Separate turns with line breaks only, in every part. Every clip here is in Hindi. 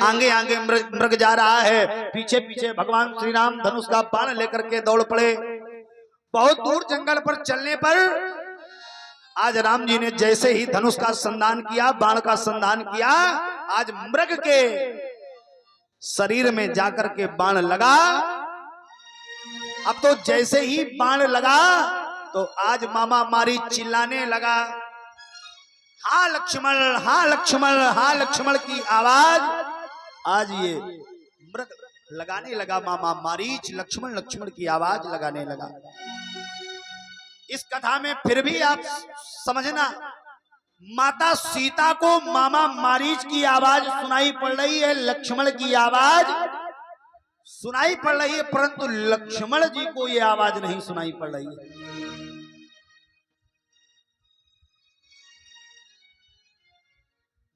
आगे आगे मृग जा रहा है, पीछे पीछे भगवान श्री राम धनुष का बाण लेकर के दौड़ पड़े। बहुत दूर जंगल पर चलने पर आज राम जी ने जैसे ही धनुष का संधान किया, बाण का संधान किया, आज मृग के शरीर में जाकर के बाण लगा। अब तो जैसे ही बाण लगा तो आज मामा मारी चिल्लाने लगा, हाँ लक्ष्मण, हाँ लक्ष्मण, हाँ लक्ष्मण की आवाज आज ये मृग लगाने लगा। मामा मारीच लक्ष्मण लक्ष्मण की आवाज लगाने लगा। इस कथा में फिर भी आप समझना, माता सीता को मामा मारीच की आवाज सुनाई पड़ रही है, लक्ष्मण की आवाज सुनाई पड़ रही है, परंतु लक्ष्मण जी को यह आवाज नहीं सुनाई पड़ रही है।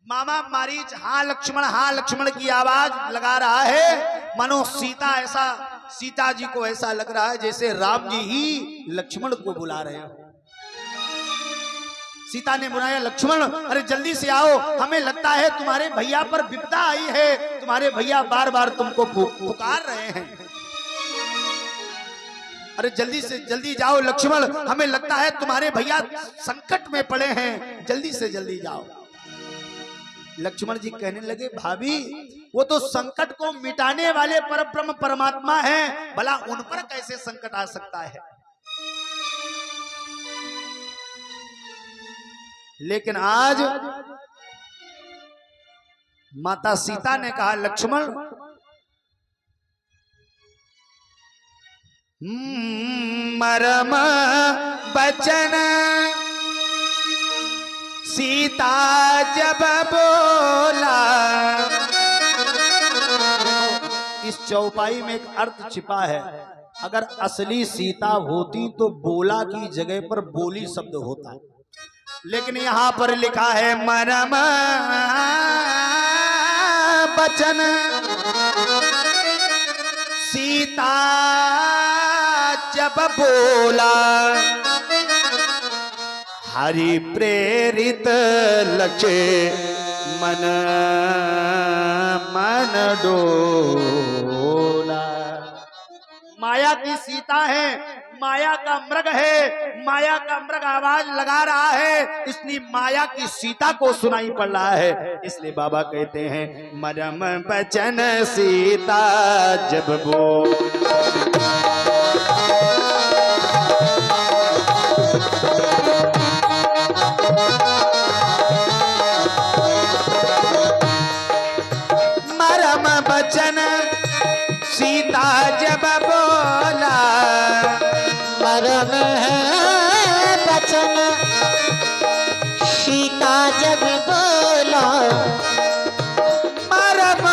मामा मारीच हाँ लक्ष्मण की आवाज लगा रहा है, मानो सीता जी को ऐसा लग रहा है जैसे राम जी ही लक्ष्मण को बुला रहे हो। सीता ने बुलाया, लक्ष्मण अरे जल्दी से आओ, हमें लगता है तुम्हारे भैया पर विपदा आई है, तुम्हारे भैया बार बार तुमको पुकार रहे हैं, अरे जल्दी से जल्दी जाओ लक्ष्मण, हमें लगता है तुम्हारे भैया संकट में पड़े हैं, जल्दी से जल्दी जाओ। लक्ष्मण जी कहने लगे, भाभी वो तो संकट को मिटाने वाले परब्रह्म परमात्मा हैं, भला उन पर कैसे संकट आ सकता है। लेकिन आज माता सीता ने कहा, लक्ष्मण मरम बचन सीता जब बोला। इस चौपाई में एक अर्थ छिपा है, अगर असली सीता होती तो बोला की जगह पर बोली शब्द होता, लेकिन यहां पर लिखा है मरम बचन सीता जब बोला, हरि प्रेरित लक्ष्मण मन डोला। माया की सीता है, माया का मृग है, माया का मृग आवाज लगा रहा है, इसलिए माया की सीता को सुनाई पड़ रहा है। इसलिए बाबा कहते हैं मरम बचन सीता जब मरम बचन सीता जब बोला,
मरम बचन सीता जब बोला,
मरम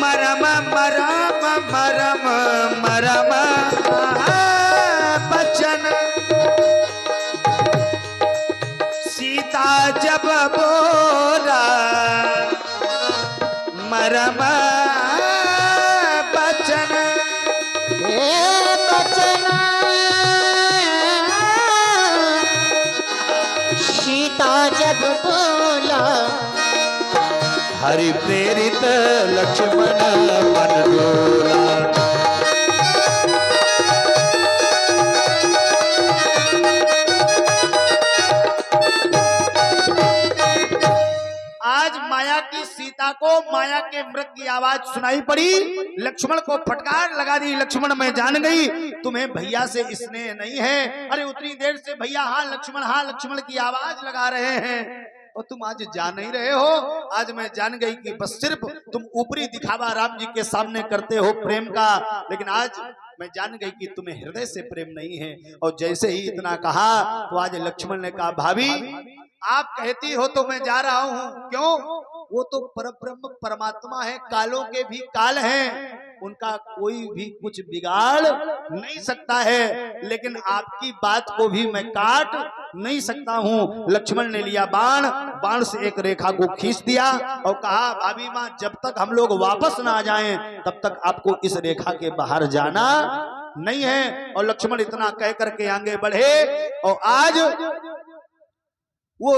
मरम मरम मरम मरम बचन सीता जब बोला, मरम बचन
बचन सीता जब बोला,
हरि प्रेरित लक्ष्मण मन डोला। आज माया की सीता को माया के मृग की आवाज सुनाई पड़ी, लक्ष्मण को फटकार लगा दी। लक्ष्मण मैं जान गई तुम्हें भैया से स्नेह नहीं है, अरे उतनी देर से भैया हाँ लक्ष्मण की आवाज लगा रहे हैं और तुम आज जान नहीं रहे हो। आज मैं जान गई कि बस सिर्फ तुम ऊपरी दिखावा राम जी के सामने करते हो प्रेम का, लेकिन आज मैं जान गई कि तुम्हें हृदय से प्रेम नहीं है। और जैसे ही इतना कहा तो आज लक्ष्मण ने कहा, भाभी आप कहती हो तो मैं जा रहा हूं। क्यों? वो तो परब्रह्म परमात्मा है, कालों के भी काल हैं, उनका कोई भी कुछ बिगाड़ नहीं सकता है, लेकिन आपकी बात को भी मैं काट नहीं सकता हूं। लक्ष्मण ने लिया बाण से एक रेखा को खींच दिया और कहा, भाभी माँ जब तक हम लोग वापस ना आ जाएं तब तक आपको इस रेखा के बाहर जाना नहीं है। और लक्ष्मण इतना कह करके आगे बढ़े और आज वो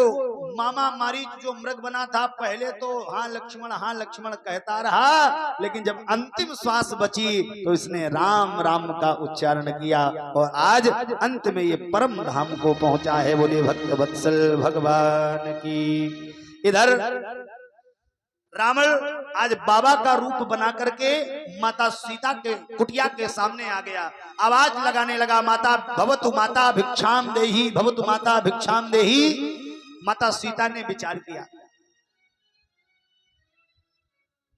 मामा मारीच जो मृग बना था, पहले तो हाँ लक्ष्मण कहता रहा, लेकिन जब अंतिम श्वास बची तो इसने राम राम का उच्चारण किया और आज अंत में ये परम धाम को पहुंचा है। बोले भक्त वत्सल भगवान की। इधर रावण आज बाबा का रूप बना करके माता सीता के कुटिया के सामने आ गया, आवाज लगाने लगा, माता भवतु माता भिक्षाम देही, भवतु माता भिक्षाम देही। माता सीता ने विचार किया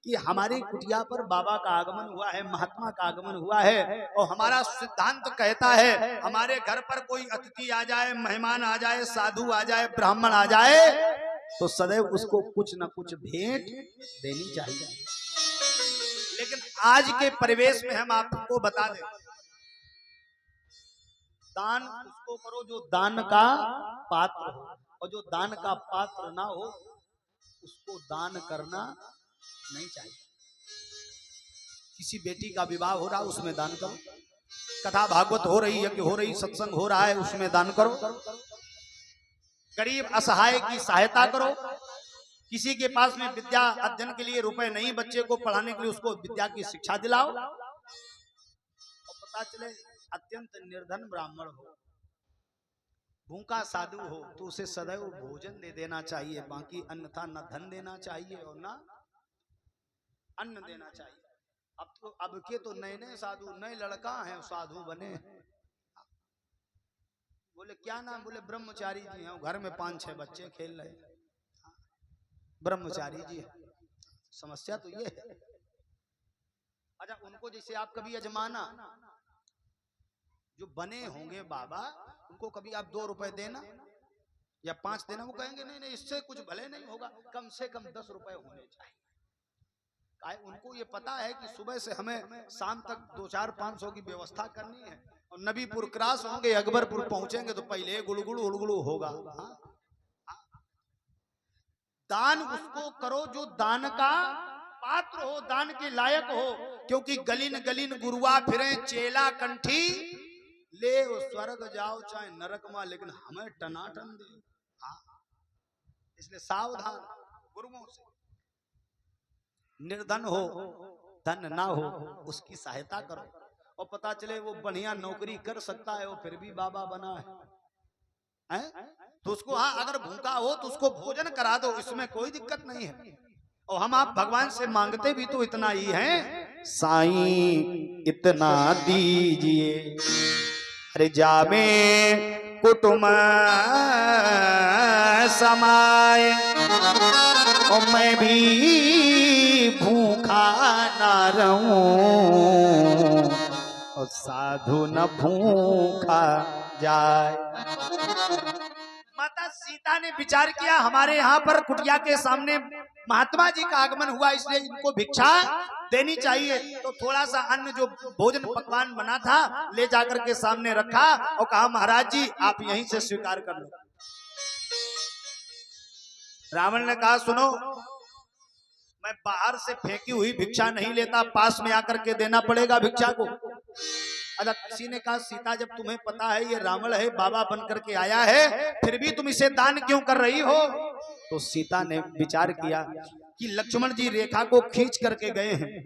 कि हमारी कुटिया पर बाबा का आगमन हुआ है, महात्मा का आगमन हुआ है, और हमारा सिद्धांत कहता है हमारे घर पर कोई अतिथि आ जाए, मेहमान आ जाए, साधु आ जाए, ब्राह्मण आ जाए, तो सदैव उसको कुछ न कुछ भेंट देनी चाहिए। लेकिन आज के परिवेश में हम आपको बता दें, दान उसको करो जो दान का पात्र हो, और जो दान का पात्र ना हो उसको दान करना नहीं चाहिए। किसी बेटी का विवाह हो रहा उसमें दान करो, कथा भागवत हो रही, यज्ञ हो रही, सत्संग हो रहा है उसमें दान करो, गरीब असहाय की सहायता करो, किसी के पास में विद्या अध्ययन के लिए रुपए नहीं, बच्चे को पढ़ाने के लिए उसको विद्या की शिक्षा दिलाओ। और पता चले अत्यंत निर्धन ब्राह्मण हो, भूखा साधु हो, तो उसे सदैव भोजन दे देना चाहिए, बाकी अन्यथा न धन देना चाहिए और न अन्न देना चाहिए। अब के तो नए नए साधु, नए लड़का हैं साधु बने। बोले क्या नाम? बोले ब्रह्मचारी जी हैं, घर में 5-6 बच्चे खेल रहे, ब्रह्मचारी जी है। समस्या तो ये है। अच्छा, उनको जैसे आप कभी यजमाना जो बने होंगे बाबा, उनको कभी आप 2 रुपए देना या 5 देना, वो कहेंगे नहीं नहीं इससे कुछ भले नहीं होगा, कम से कम 10 रुपए होने चाहिए। उनको ये पता है कि सुबह से हमें शाम तक 2-4-500 की व्यवस्था करनी है, और नबीपुर क्रॉस होंगे, अकबरपुर पहुंचेंगे तो पहले गुड़गुड़ उड़गुड़ होगा। दान उसको करो जो दान का पात्र हो, दान के लायक हो, क्योंकि गलिन गलिन गुरुआ फिरे चेला कंठी ले, वो स्वर्ग जाओ चाहे नरक में, लेकिन हमें टनाटन दे। इसलिए सावधान गुरुओं से। निर्धन हो, धन ना हो, उसकी सहायता करो, और पता चले वो बढ़िया नौकरी कर सकता है, वो फिर भी बाबा बना है, तो उसको हाँ अगर भूखा हो तो उसको भोजन करा दो, इसमें कोई दिक्कत नहीं है। और हम आप भगवान से मांगते भी तो इतना ही हैं, साईं इतना दीजिए, अरे जामे कुटुंब समाए, और मैं भी भूखा ना रहूं, और साधु न भूखा जाए। माता सीता ने विचार किया हमारे यहाँ पर कुटिया के सामने महात्मा जी का आगमन हुआ, इसलिए इनको भिक्षा देनी चाहिए। तो थोड़ा सा अन्न जो भोजन पकवान बना था ले जाकर के सामने रखा और कहा महाराज जी आप यहीं से स्वीकार कर लो। रावण ने कहा सुनो, मैं बाहर से फेंकी हुई भिक्षा नहीं लेता, पास में आकर के देना पड़ेगा भिक्षा को। अच्छा, किसी ने कहा सीता जब तुम्हें पता है ये रावण है, बाबा बन करके आया है, फिर भी तुम इसे दान क्यों कर रही हो? तो सीता ने विचार किया कि लक्ष्मण जी रेखा को खींच करके गए हैं,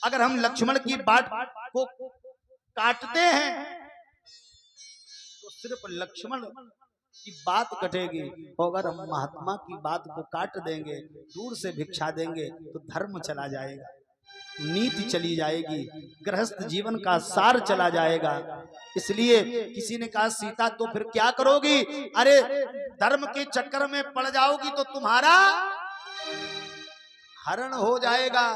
अगर हम लक्ष्मण की बात को काटते हैं तो सिर्फ लक्ष्मण की बात कटेगी, और अगर हम महात्मा की बात को काट देंगे, दूर से भिक्षा देंगे, तो धर्म चला जाएगा, नीति चली जाएगी, गृहस्थ जीवन का सार चला जाएगा। इसलिए किसी ने कहा सीता तो फिर क्या करोगी? अरे धर्म के चक्कर में पड़ जाओगी तो तुम्हारा हरण हो जाएगा।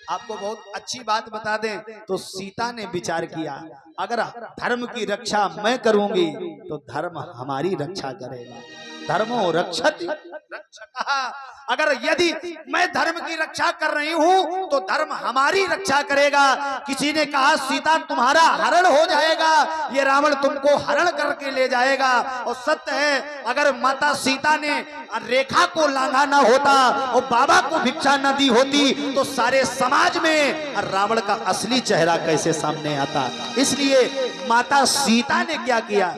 आपको बहुत अच्छी बात बता दें तो सीता ने विचार किया अगर धर्म की रक्षा मैं करूंगी तो धर्म हमारी रक्षा करेगा। धर्मो रक्षति रक्षकः। अगर यदि मैं धर्म की रक्षा कर रही हूं तो धर्म हमारी रक्षा करेगा। किसी ने कहा सीता तुम्हारा हरण हो जाएगा, ये रावण तुमको हरण करके ले जाएगा। और सत्य है, अगर माता सीता ने रेखा को लांघा ना होता और बाबा को भिक्षा न दी होती तो सारे समाज में रावण का असली चेहरा कैसे सामने आता। इसलिए माता सीता ने क्या किया,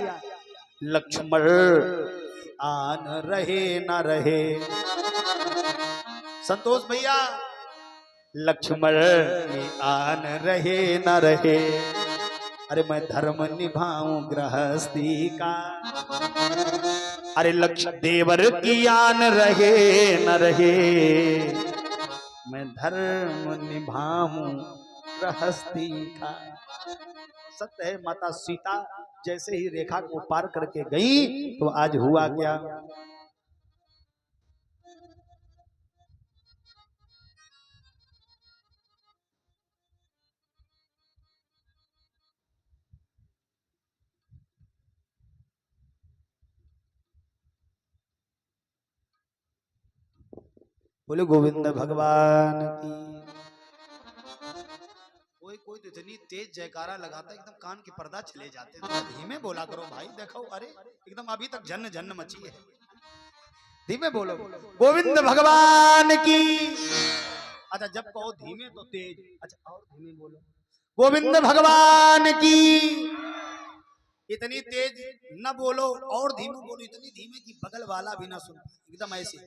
लक्ष्मण आन रहे न रहे। संतोष भैया, लक्ष्मण आन रहे न रहे, अरे मैं धर्म निभाऊं गृहस्थी का। अरे लक्ष्य देवर की आन रहे न रहे, मैं धर्म निभाऊं गृहस्थी का। सत्य है, माता सीता जैसे ही रेखा को पार करके गई तो आज हुआ क्या, बोले गोविंद भगवान की। कोई कोई तो इतनी तेज जयकारा लगाता है एकदम कान के पर्दा चले जाते हैं। धीमे बोला करो भाई, देखो अरे एकदम अभी तक झन्न झन्न मची है, धीमे बोलो। गोविंद भगवान की। अच्छा जब कहो धीमे तो तेज, अच्छा और धीमे बोलो, गोविंद भगवान की। इतनी तेज न बोलो और धीमे बोलो, इतनी धीमे कि बगल वाला भी ना सुन, एकदम ऐसे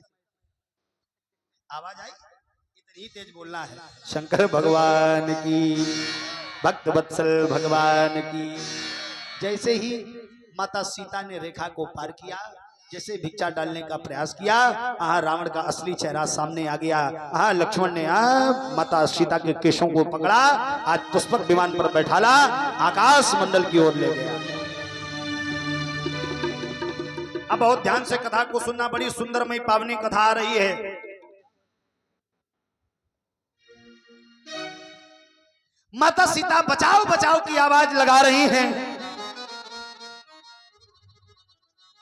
आवाज आई, इतनी तेज बोलना है। शंकर भगवान की, भक्त वत्सल भगवान की। जैसे ही माता सीता ने रेखा को पार किया, जैसे भिक्षा डालने का प्रयास किया, रावण का असली चेहरा सामने आ गया। लक्ष्मण ने माता सीता के केशों को पकड़ा, आज पुष्पक विमान पर बैठाला, आकाश मंडल की ओर ले गया। अब बहुत ध्यान से कथा को सुनना, बड़ी सुंदरमयी पावनी कथा आ रही है। माता सीता बचाओ बचाओ की आवाज लगा रही हैं,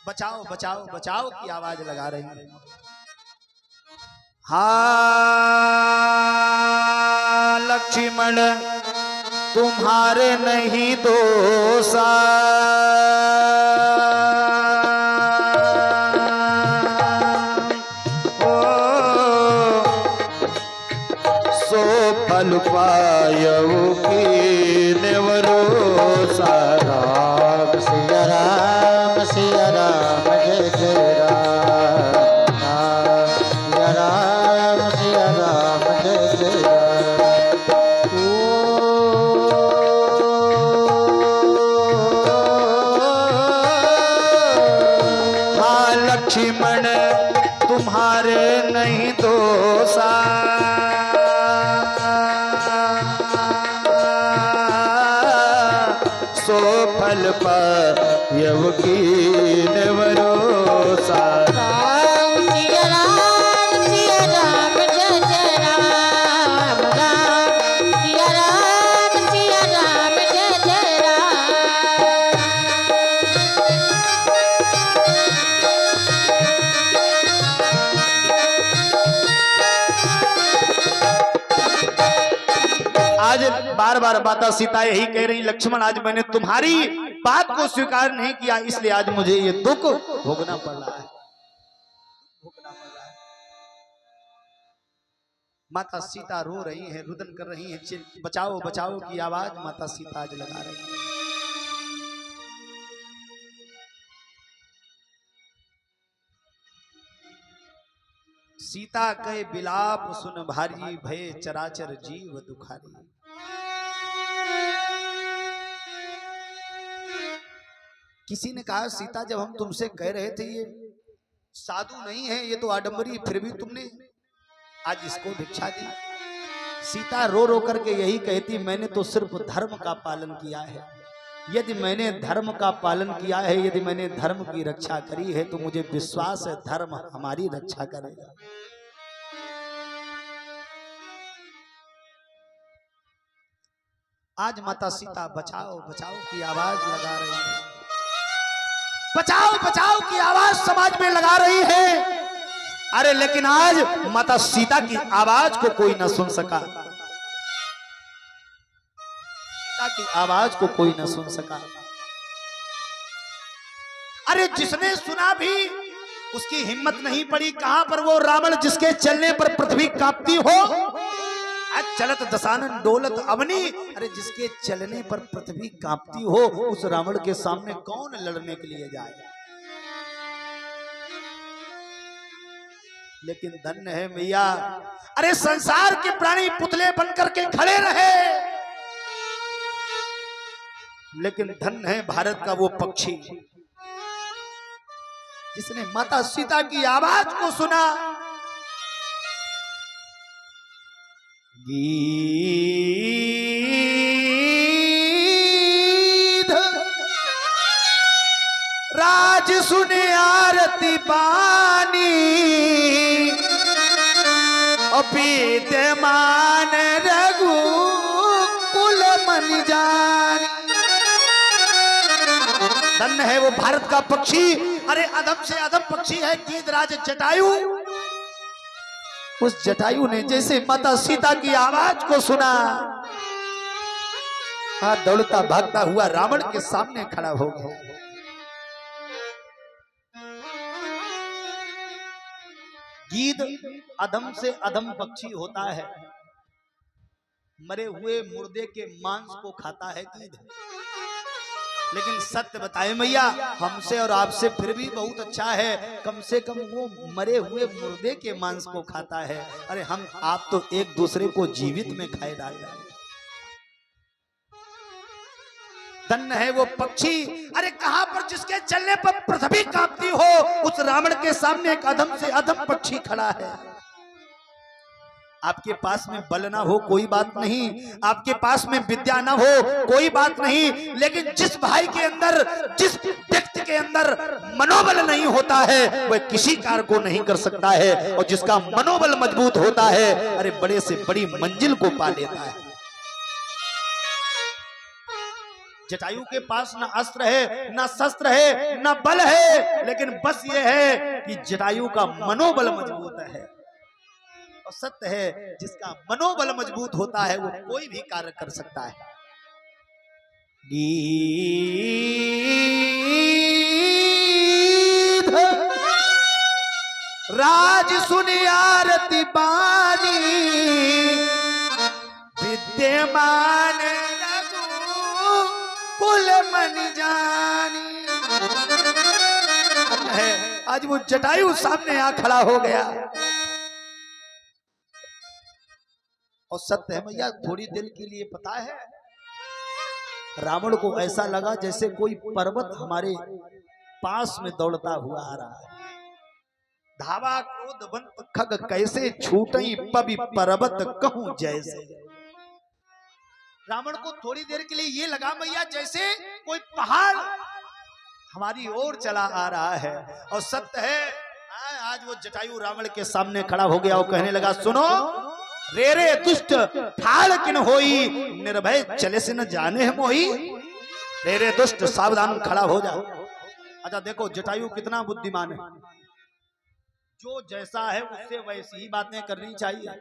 बचाओ बचाओ बचाओ की आवाज लगा रही हैं। हाँ लक्ष्मण तुम्हारे नहीं दोषा, फल पायऊ की नेवरोसा। राम सिया राम सिया राम जय जय राम, सिया राम सिया राम जय जय राम। हाँ लक्ष्मण तुम्हारे नहीं दोषा, फल पायऊ की नेवरोसा।
राम सिया राम जय जय राम, राम सिया राम जय जय राम।
आज बार बार माता सीता यही कह रही, लक्ष्मण आज मैंने तुम्हारी बात को स्वीकार नहीं किया, इसलिए आज मुझे ये दुख भोगना पड़ रहा है, भोगना पड़ रहा है। माता सीता रो रही है, रुदन कर रही है, बचाओ बचाओ की आवाज माता सीता आज लगा रही है। सीता के बिलाप सुन भारी, भय चराचर जीव दुखारी। किसी ने कहा सीता जब हम तुमसे कह रहे थे ये साधु नहीं है, ये तो आडंबरी, फिर भी तुमने आज इसको भिक्षा दी। सीता रो रो करके यही कहती, मैंने तो सिर्फ धर्म का पालन किया है। यदि मैंने धर्म का पालन किया है, यदि मैंने धर्म की रक्षा करी है, तो मुझे विश्वास है धर्म हमारी रक्षा करेगा। आज माता सीता बचाओ बचाओ की आवाज लगा रही है, बचाओ बचाओ की आवाज समाज में लगा रही है। अरे लेकिन आज माता सीता की आवाज को कोई न सुन सका, सीता की आवाज को कोई न सुन सका। अरे जिसने सुना भी उसकी हिम्मत नहीं पड़ी। कहां पर वो रावण जिसके चलने पर पृथ्वी कांपती हो। आज चलत दशानन डोलत अवनी, अरे जिसके चलने पर पृथ्वी कांपती हो, उस रावण के सामने कौन लड़ने के लिए जाए। लेकिन धन्य है मैया, अरे संसार के प्राणी पुतले बनकर के खड़े रहे, लेकिन धन्य है भारत का वो पक्षी जिसने माता सीता की आवाज को सुना। गीध राज सुने आरती बानी, पीतमान रघु कुल मन जानी। धन्य है वो भारत का पक्षी, अरे अधम से अधम पक्षी है गीधराज जटायु। उस जटायु ने जैसे माता सीता की आवाज को सुना, दौड़ता भागता हुआ रावण के सामने खड़ा हो गया। गीध अधम से अधम पक्षी होता है, मरे हुए मुर्दे के मांस को खाता है गीध। लेकिन सत्य बताए मैया, हमसे और आपसे फिर भी बहुत अच्छा है, कम से कम वो मरे हुए मुर्दे के मांस को खाता है। अरे हम आप तो एक दूसरे को जीवित में खाए डाल रहे हैं। धन्य है वो पक्षी, अरे कहां पर जिसके चलने पर पृथ्वी कांपती हो, उस रावण के सामने एक अधम से अधम पक्षी खड़ा है। आपके पास में बल ना हो कोई बात नहीं, आपके पास में विद्या ना हो कोई बात नहीं, लेकिन जिस भाई के अंदर, जिस व्यक्ति के अंदर मनोबल नहीं होता है, वह किसी कार्य को नहीं कर सकता है। और जिसका मनोबल मजबूत होता है, अरे बड़े से बड़ी मंजिल को पा लेता है। जटायु के पास न अस्त्र है, न शस्त्र है, न बल है, लेकिन बस ये है कि जटायु का मनोबल मजबूत है। और सत्य है, जिसका मनोबल मजबूत होता है वो कोई भी कार्य कर सकता है। गीध राज सुनि आरती बानी, विद्यमान कुल मन जानी। आज वो जटायु सामने आ खड़ा हो गया। और सत्य है मैया, थोड़ी देर के लिए पता है रावण को ऐसा लगा जैसे कोई पर्वत हमारे पास में दौड़ता हुआ आ रहा है। धावा क्रोधवंत खग कैसे छूटई पवि पर्वत कहूं जैसे। रावण को थोड़ी देर के लिए ये लगा मैया जैसे कोई पहाड़ हमारी ओर चला आ रहा है। और सत्य है, आज वो जटायु रावण के सामने खड़ा हो गया और कहने लगा, सुनो रे रे दुष्ट ठाड़ किन होई, निर्भय चले से न जाने है मोही। रे रे दुष्ट सावधान खड़ा हो जाओ। अच्छा देखो जटायु कितना बुद्धिमान है, जो जैसा है उससे वैसी ही बातें करनी चाहिए।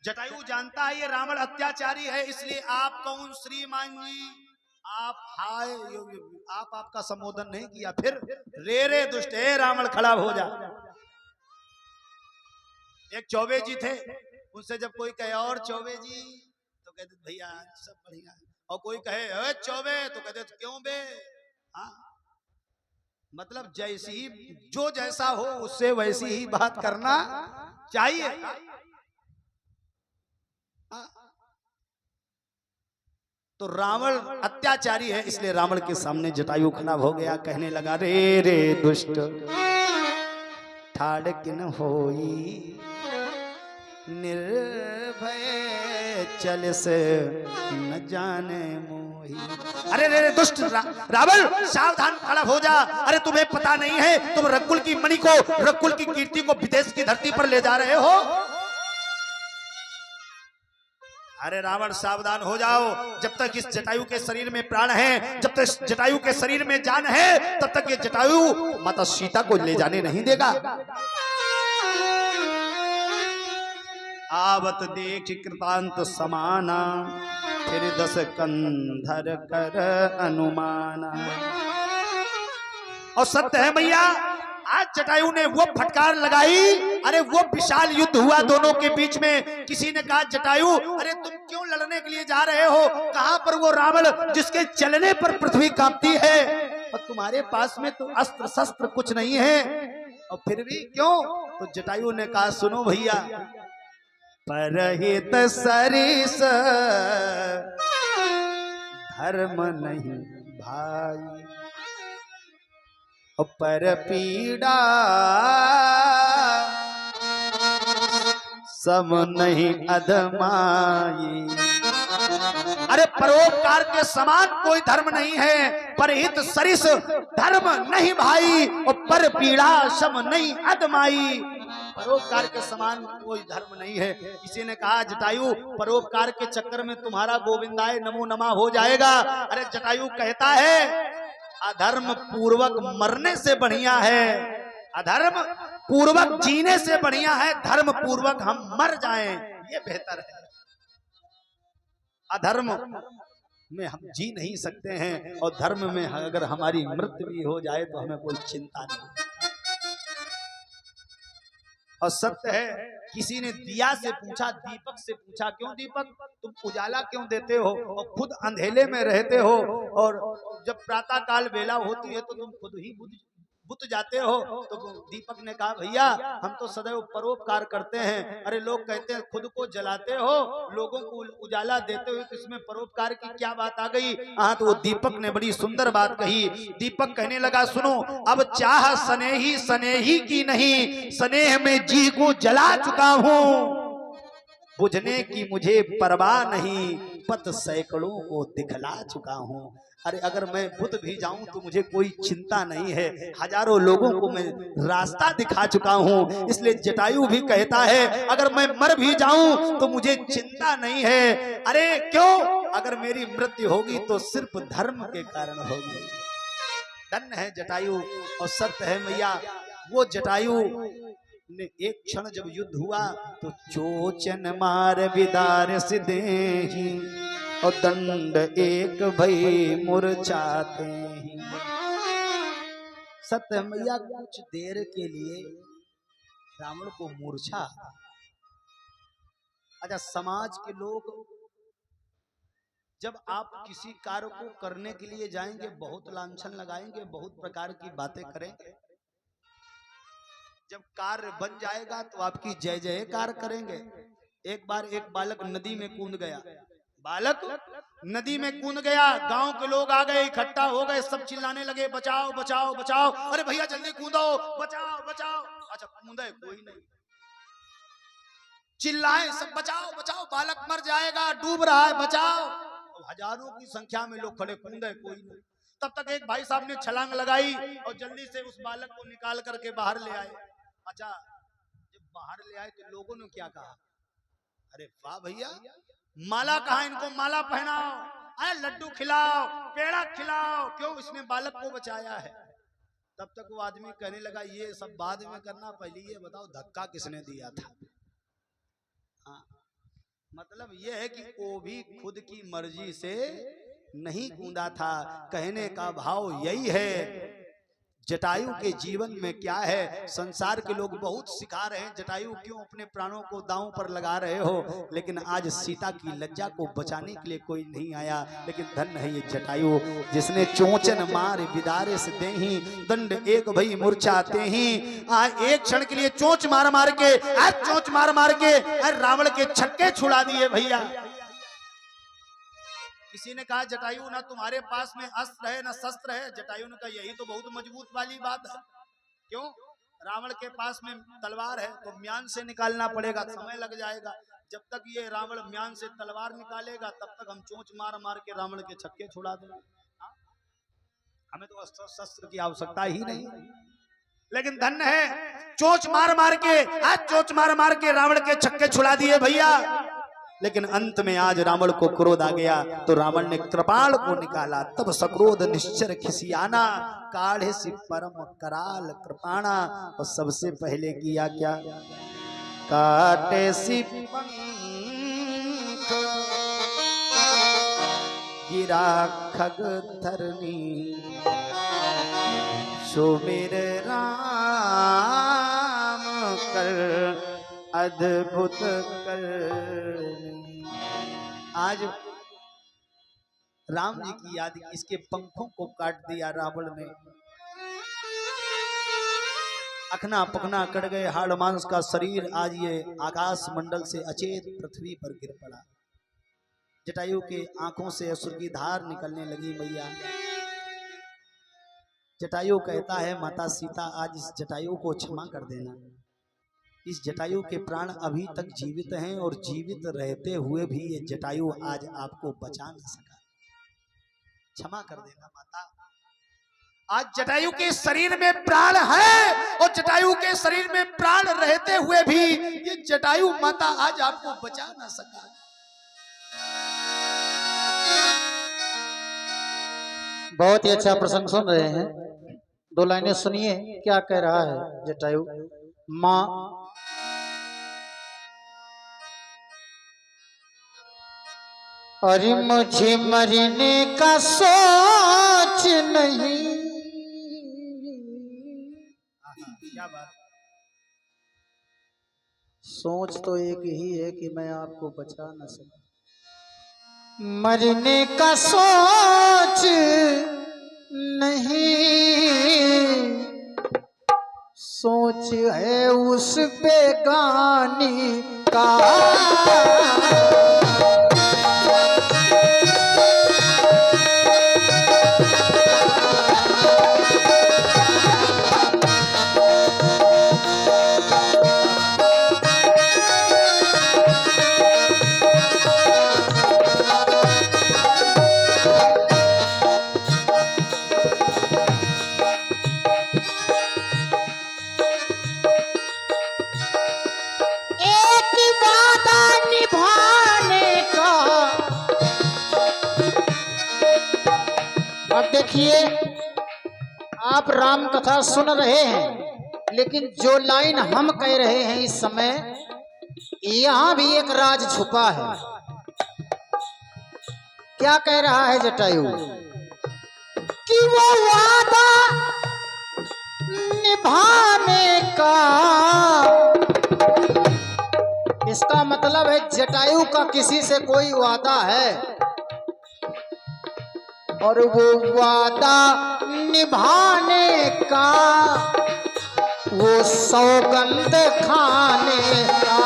जटायु जानता है ये रावण अत्याचारी है, इसलिए आप कौन श्रीमान जी, आप हाय, आप आपका संबोधन नहीं किया, फिर रे रे दुष्ट है रावण खड़ा हो जा। एक चौबे जी थे, उनसे जब कोई कहे और चौबे जी तो कहते भैया सब बढ़िया, और कोई कहे चौबे तो कहते क्यों बे। हाँ मतलब जैसी ही, जो जैसा हो उससे वैसी ही बात करना चाहिए। तो रावण अत्याचारी है, इसलिए रावण के सामने जटायु खड़ा हो गया, कहने लगा रे रे दुष्ट ठाड़ किन होई, निर्भय चल से न जाने मोही। अरे रे रे दुष्ट रावण सावधान खड़ा हो जा। अरे तुम्हें पता नहीं है, तुम रकुल की मणि को, रकुल की कीर्ति को विदेश की धरती पर ले जा रहे हो। अरे रावण सावधान हो जाओ, जब तक इस जटायु के शरीर में प्राण है, जब तक जटायु के शरीर में जान है, तब तक ये जटायु माता सीता को ले जाने नहीं देगा। आवत देख कृतांत समाना, फिर 10 कंधर कर अनुमाना। और सत्य है भैया, आज जटायु ने वो फटकार लगाई, अरे वो विशाल युद्ध हुआ दोनों के बीच में। किसी ने कहा जटायु अरे तुम क्यों लड़ने के लिए जा रहे हो, कहां पर वो रावण जिसके चलने पर पृथ्वी कांपती है, और तुम्हारे पास में तो अस्त्र शस्त्र कुछ नहीं है, और फिर भी क्यों? तो जटायु ने कहा सुनो भैया, परहित सरिस धर्म नहीं भाई, पर पीड़ा सम नहीं अधमाई। अरे परोपकार के समान कोई धर्म नहीं है, परहित सरिस धर्म नहीं भाई, और पर पीड़ा सम नहीं अधमाई। परोपकार के समान कोई धर्म नहीं है। किसी ने कहा जटायु परोपकार के चक्कर में तुम्हारा गोविंदाय नमो नमः हो जाएगा। अरे जटायु कहता है अधर्म पूर्वक मरने से बढ़िया है, अधर्म पूर्वक जीने से बढ़िया है धर्म पूर्वक हम मर जाएं, ये बेहतर है। अधर्म में हम जी नहीं सकते हैं, और धर्म में अगर हमारी मृत्यु भी हो जाए तो हमें कोई चिंता नहीं। और सत्य है, किसी ने दिया से पूछा, दीपक से पूछा, क्यों दीपक तुम उजाला क्यों देते हो और खुद अंधेले में रहते हो, और जब प्रातः काल बेला होती है तो तुम खुद ही बुझ जाते हो। तो दीपक ने कहा भैया हम तो सदैव परोपकार करते हैं। अरे लोग कहते हैं खुद को जलाते हो, लोगों को उजाला देते हो, तो इसमें परोपकार की क्या बात आ गई? हाँ, तो वो दीपक ने बड़ी सुंदर बात कही। दीपक कहने लगा सुनो, अब चाह स्नेही की नहीं, स्नेह में जी को जला चुका हूँ, बुझने की मुझे परवाह नहीं, पथ सैकड़ों को दिखला चुका हूँ। अरे अगर मैं बुझ भी जाऊं तो मुझे कोई चिंता नहीं है, हजारों लोगों को मैं रास्ता दिखा चुका हूं। इसलिए जटायु भी कहता है अगर मैं मर भी जाऊं तो मुझे चिंता नहीं है। अरे क्यों? अगर मेरी मृत्यु होगी तो सिर्फ धर्म के कारण होगी। धन्य है जटायु। और सत्य है मैया, वो जटायु ने एक क्षण जब युद्ध हुआ तो चोचन मार विदार सिदेही, और दंड एक भई मूर्छाते ही। सत्य मैया कुछ देर के लिए रावण को मूर्छा। अच्छा, समाज के लोग जब आप किसी कार्य को करने के लिए जाएंगे बहुत लांछन लगाएंगे, बहुत प्रकार की बातें करेंगे। जब कार्य बन जाएगा तो आपकी जय जयकार करेंगे। एक बार एक बालक नदी में कूद गया, बालक नदी में कूद गया, गांव के लोग आ गए, इकट्ठा हो गए, सब चिल्लाने लगे बचाओ बचाओ बचाओ, अरे भैया जल्दी कूदो, बचाओ बचाओ। अच्छा, कूदे कोई नहीं, चिल्लाए सब बचाओ बचाओ, बालक मर जाएगा, डूब रहा है, बचाओ। हजारों की संख्या में लोग खड़े, कूदे कोई नहीं। तब तक एक भाई साहब ने छलांग लगाई और जल्दी से उस बालक को निकाल करके बाहर ले आए। अच्छा, जब बाहर ले आए तो लोगों ने क्या कहा? अरे वाह भैया, माला कहा, इनको माला पहनाओ, अरे लड्डू खिलाओ, पेड़ा खिलाओ, क्यों? इसने बालक को बचाया है। तब तक वो आदमी कहने लगा ये सब बाद में करना, पहले ये बताओ धक्का किसने दिया था? हाँ, मतलब ये है कि वो भी खुद की मर्जी से नहीं कूदा था। कहने का भाव यही है। जटायु के जीवन में क्या है, संसार के लोग बहुत सिखा रहे हैं जटायु क्यों अपने प्राणों को दांव पर लगा रहे हो, लेकिन आज सीता की लज्जा को बचाने के लिए कोई नहीं आया। लेकिन धन्य है ये जटायु जिसने चोचन मार विदारे से देही, दंड एक भई मूर्छाते ही। एक क्षण के लिए चोंच मार मार के, चोंच मार मार के रावण के छक्के छुड़ा दिए भैया। किसी ने कहा जटायु ना तुम्हारे पास में अस्त्र है ना शस्त्र है। जटायु ने कहा यही तो बहुत मजबूत वाली बात है। क्यों? रावण के पास में तलवार है तो म्यान से निकालना पड़ेगा, समय लग जाएगा। जब तक ये रावण म्यान से तलवार निकालेगा तब तक हम चोंच मार मार के रावण के छक्के छुड़ा देंगे। हमें तो अस्त्र शस्त्र की आवश्यकता ही नहीं। लेकिन धन्य है, चोंच मार मार के, आज चोंच मार मार के रावण के छक्के छुड़ा दिए भैया। लेकिन अंत में आज रावण को क्रोध आ गया तो रावण ने कृपाल को निकाला। तब सक्रोध निश्चर खिसियाना, काढ़े से परम कराल कृपाणा। और सबसे पहले किया क्या? काटे सी पंख गिरा खग धरनी सुमिर राम कर अद्भुत करनी। आज राम जी की याद इसके पंखों को काट दिया रावण ने। अखना पखना कट गए, हाड़ मांस का शरीर आज ये आकाश मंडल से अचेत पृथ्वी पर गिर पड़ा। जटायु के आंखों से असुर की धार निकलने लगी। मैया जटायु कहता है, माता सीता आज इस जटायु को क्षमा कर देना। इस जटायु के प्राण अभी तक जीवित हैं और जीवित रहते हुए भी ये जटायु आज आपको बचा न सका। क्षमा कर देना माता। आज जटायु के शरीर में प्राण है और जटायु के शरीर में प्राण रहते हुए भी ये जटायु माता आज आपको बचा ना सका।
बहुत ही अच्छा प्रसंग सुन रहे हैं। दो लाइनें सुनिए क्या कह रहा है जटायु। माँ अरे मुझे मरने का सोच नहीं।
क्या बात।
सोच तो एक ही है कि मैं आपको बचा न सकूं। मरने का सोच नहीं, सोच है उस बेगानी का। देखिए आप राम कथा सुन रहे हैं, लेकिन जो लाइन हम कह रहे हैं इस समय, यहां भी एक राज छुपा है। क्या कह रहा है जटायु कि वो वादा निभाने का। इसका मतलब है जटायु का किसी से कोई वादा है और वो वादा निभाने का, वो सौगंध खाने का।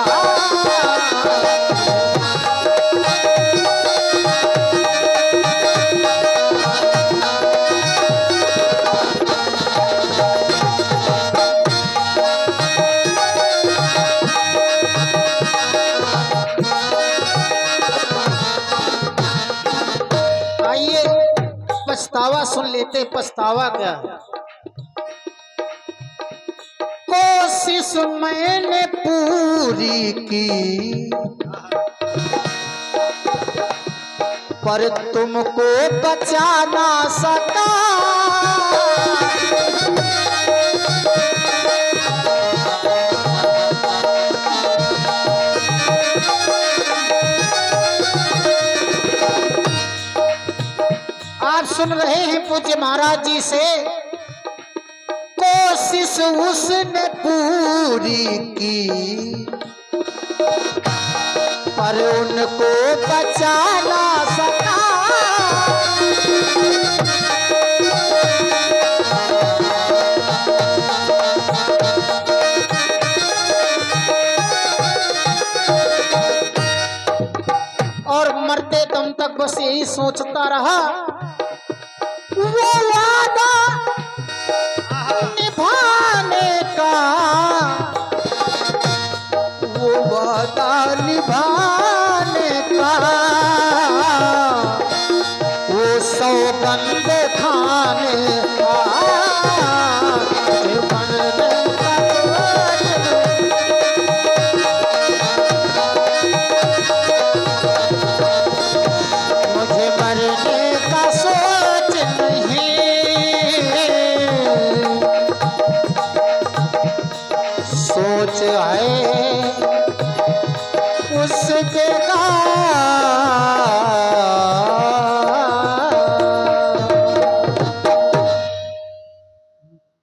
पछतावा सुन लेते। पछतावा क्या है? कोशिश मैंने पूरी की पर तुमको बचा ना सका। आप सुन रहे हैं पूज्य महाराज जी से, कोशिश उसने पूरी की पर उनको बचा ना सका। और मरते दम तक बस यही सोचता रहा, वो वादा निभाने का, वो वादा निभाने का, वो सौगंध खाने का। मुझे मरने का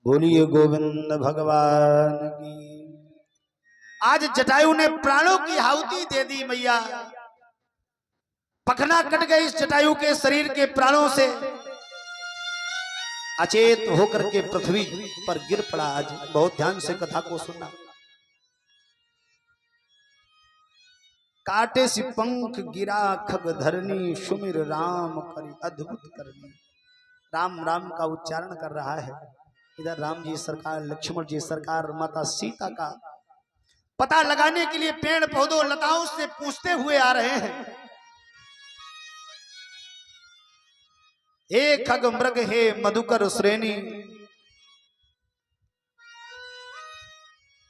बोलिए गोविंद भगवान की। आज जटायु ने प्राणों की आहुति दे दी मैया। पखना कट गई इस जटायु के शरीर के प्राणों से। अचेत होकर के पृथ्वी पर गिर पड़ा। आज बहुत ध्यान से कथा को सुनना। काटे सी पंख गिरा खग धरनी, सुमिर राम करी अद्भुत करनी। राम राम का उच्चारण कर रहा है। इधर राम जी सरकार, लक्ष्मण जी सरकार माता सीता का पता लगाने के लिए पेड़ पौधों लताओं से पूछते हुए आ रहे हैं। हे खग मृग हे मधुकर श्रेणी,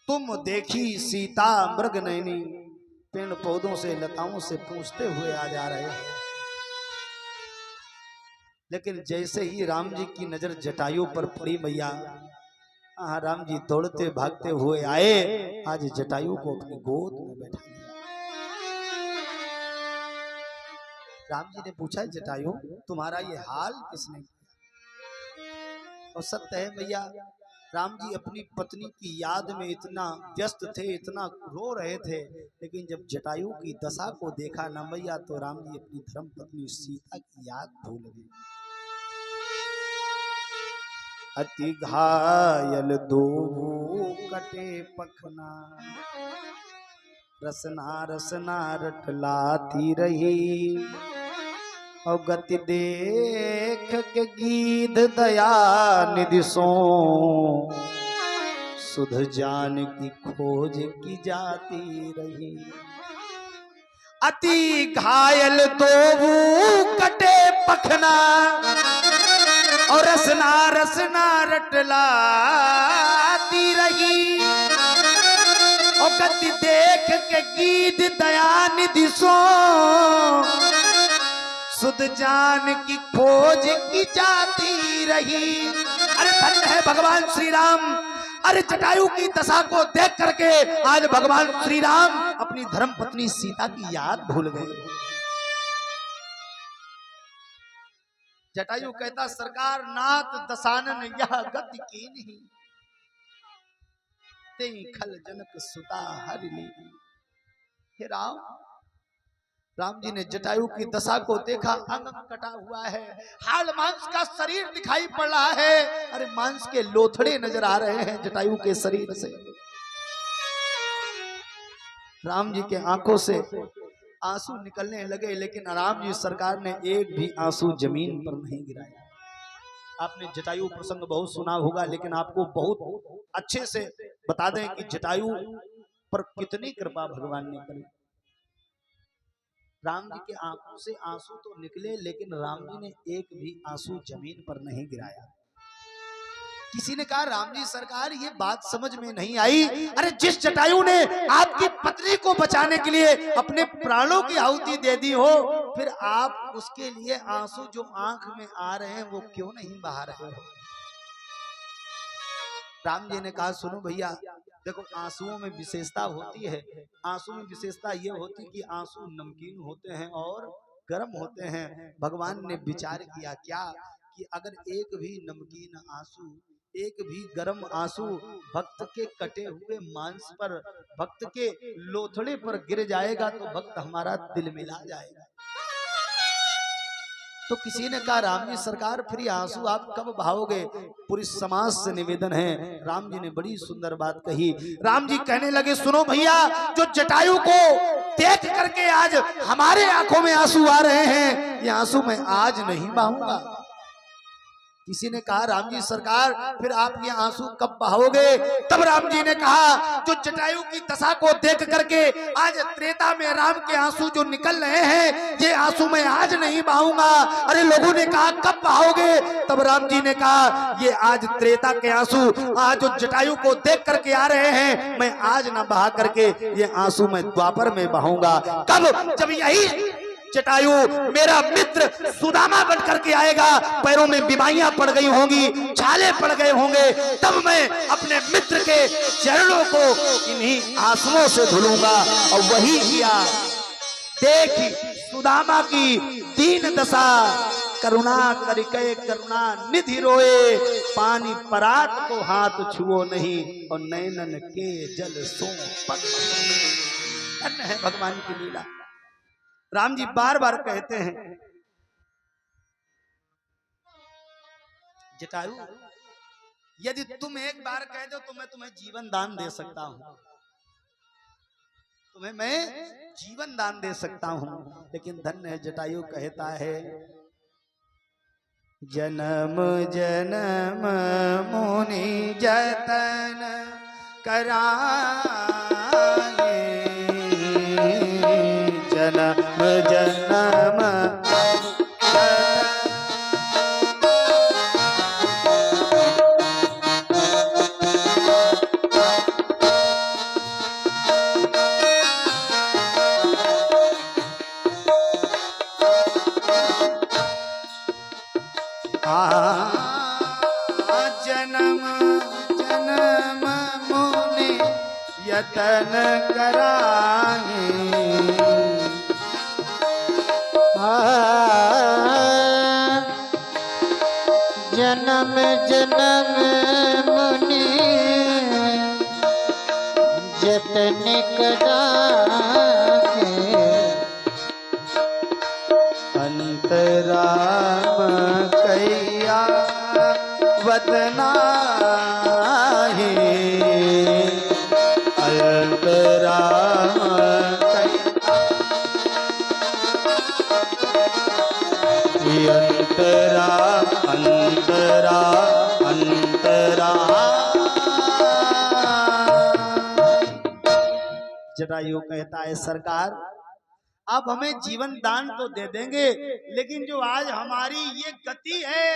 तुम देखी सीता मृग नैनी। पेड़ पौधों से लताओं से पूछते हुए आ जा रहे हैं। लेकिन जैसे ही राम जी की नजर जटायु पर पड़ी मैया, राम जी दौड़ते भागते हुए आए। आज जटायु को अपनी गोद में बैठा लिया। राम जी ने पूछा, जटायु तुम्हारा ये हाल किसने किया? और सत्य है मैया, राम जी अपनी पत्नी की याद में इतना व्यस्त थे, इतना रो रहे थे। लेकिन जब जटायु की दशा को देखा ना मैया, तो राम जी अपनी धर्म पत्नी सीता की याद भूल गए। अति घायल दो कटे पखना, रसना रसना रटलाती रही। और गति देख के गीध दया निधि सो, सुध जान की खोज की जाती रही। अति घायल दो कटे पखना, और रसना रसना रटलाती रही। और गति देख के गीत दया निधि सो, सुध जान की खोज की जाती रही। अरे धन्य है भगवान श्री राम। अरे जटायु की दशा को देख करके आज भगवान श्री राम अपनी धर्म पत्नी सीता की याद भूल गए। जटायु कहता, सरकार नाथ दसानन यह गति की नहीं, ते खल जनक सुता हरि ली। हे राम, राम जी ने जटायु की दशा को देखा। अंग कटा हुआ है, हाड़ मांस का शरीर दिखाई पड़ रहा है। अरे मांस के लोथड़े नजर आ रहे हैं जटायु के शरीर से। राम जी के आंखों से आंसू निकलने लगे, लेकिन राम जी सरकार ने एक भी आंसू जमीन पर नहीं गिराया। आपने जटायु प्रसंग बहुत सुना होगा, लेकिन आपको बहुत अच्छे से बता दें कि जटायु पर कितनी कृपा भगवान ने करी। राम जी के आंखों से आंसू तो निकले, लेकिन राम जी ने एक भी आंसू जमीन पर नहीं गिराया। किसी ने कहा, राम जी सरकार ये बात समझ में नहीं आई। अरे जिस जटायु ने आपकी पत्नी को बचाने के लिए अपने प्राणों की आहुति दे दी हो, फिर आप उसके लिए आंसू जो आंख में आ रहे हैं वो क्यों नहीं बहा रहे हो? राम जी ने कहा, सुनो भैया, देखो आंसुओं में विशेषता होती है। आंसू में विशेषता ये होती कि आंसू नमकीन होते हैं और गर्म होते हैं। भगवान ने विचार किया क्या कि अगर एक भी नमकीन आंसू, एक भी गर्म आंसू भक्त के कटे हुए मांस पर, भक्त के लोथड़े पर गिर जाएगा तो भक्त हमारा दिल मिला जाएगा। तो किसी ने कहा, राम जी सरकार फिर ये आंसू आप कब बहाओगे? पूरी समाज से निवेदन है। राम जी ने बड़ी सुंदर बात कही। राम जी कहने लगे, सुनो भैया, जो जटायु को देख करके आज हमारे आंखों में आंसू आ रहे हैं, ये आंसू मैं आज नहीं बहाऊंगा। किसी ने कहा, राम जी सरकार फिर आप ये आंसू कब बहाओगे? तब राम जी ने कहा, जो जटायु की दशा को देख करके आज त्रेता में राम के आंसू जो निकल रहे हैं, ये आंसू मैं आज नहीं बहाऊंगा। अरे लोगों ने कहा, कब बहाओगे? तब राम जी ने कहा, ये आज त्रेता के आंसू आज जो जटायु को देख करके आ रहे हैं, मैं आज ना बहा करके ये आंसू मैं द्वापर में बहाऊंगा। कब? जब यही जटायु मेरा मित्र सुदामा बन करके आएगा, पैरों में बीमारियां पड़ गई होंगी, छाले पड़ गए होंगे, तब मैं अपने मित्र के चरणों को इन्हीं आंसुओं से धुलूंगा। और वही किया। देखी सुदामा की दीन दशा, करुणा करके करुणा निधि रोए, पानी परात को हाथ छुओ नहीं, और नैनन के जल सो पग। धन्य है भगवान की लीला। राम जी बार बार कहते हैं, जटायु यदि तुम एक बार कह दो तो मैं तुम्हें जीवन दान दे सकता हूं, तुम्हें मैं जीवन दान दे सकता हूं। लेकिन धन्य है जटायु कहता है, जन्म जन्म मुनि जतन कराए, जन्म जन्म जन्म जन्म मुनि यतन कराए,
जन्म जन्म मुनि जतन कराए,
अंतराम कैया वतना है, अंतराम अंतरा अंतरा अंतरा। जटायु कहता है, सरकार आप हमें जीवन दान तो दे देंगे, लेकिन जो आज हमारी ये गति है,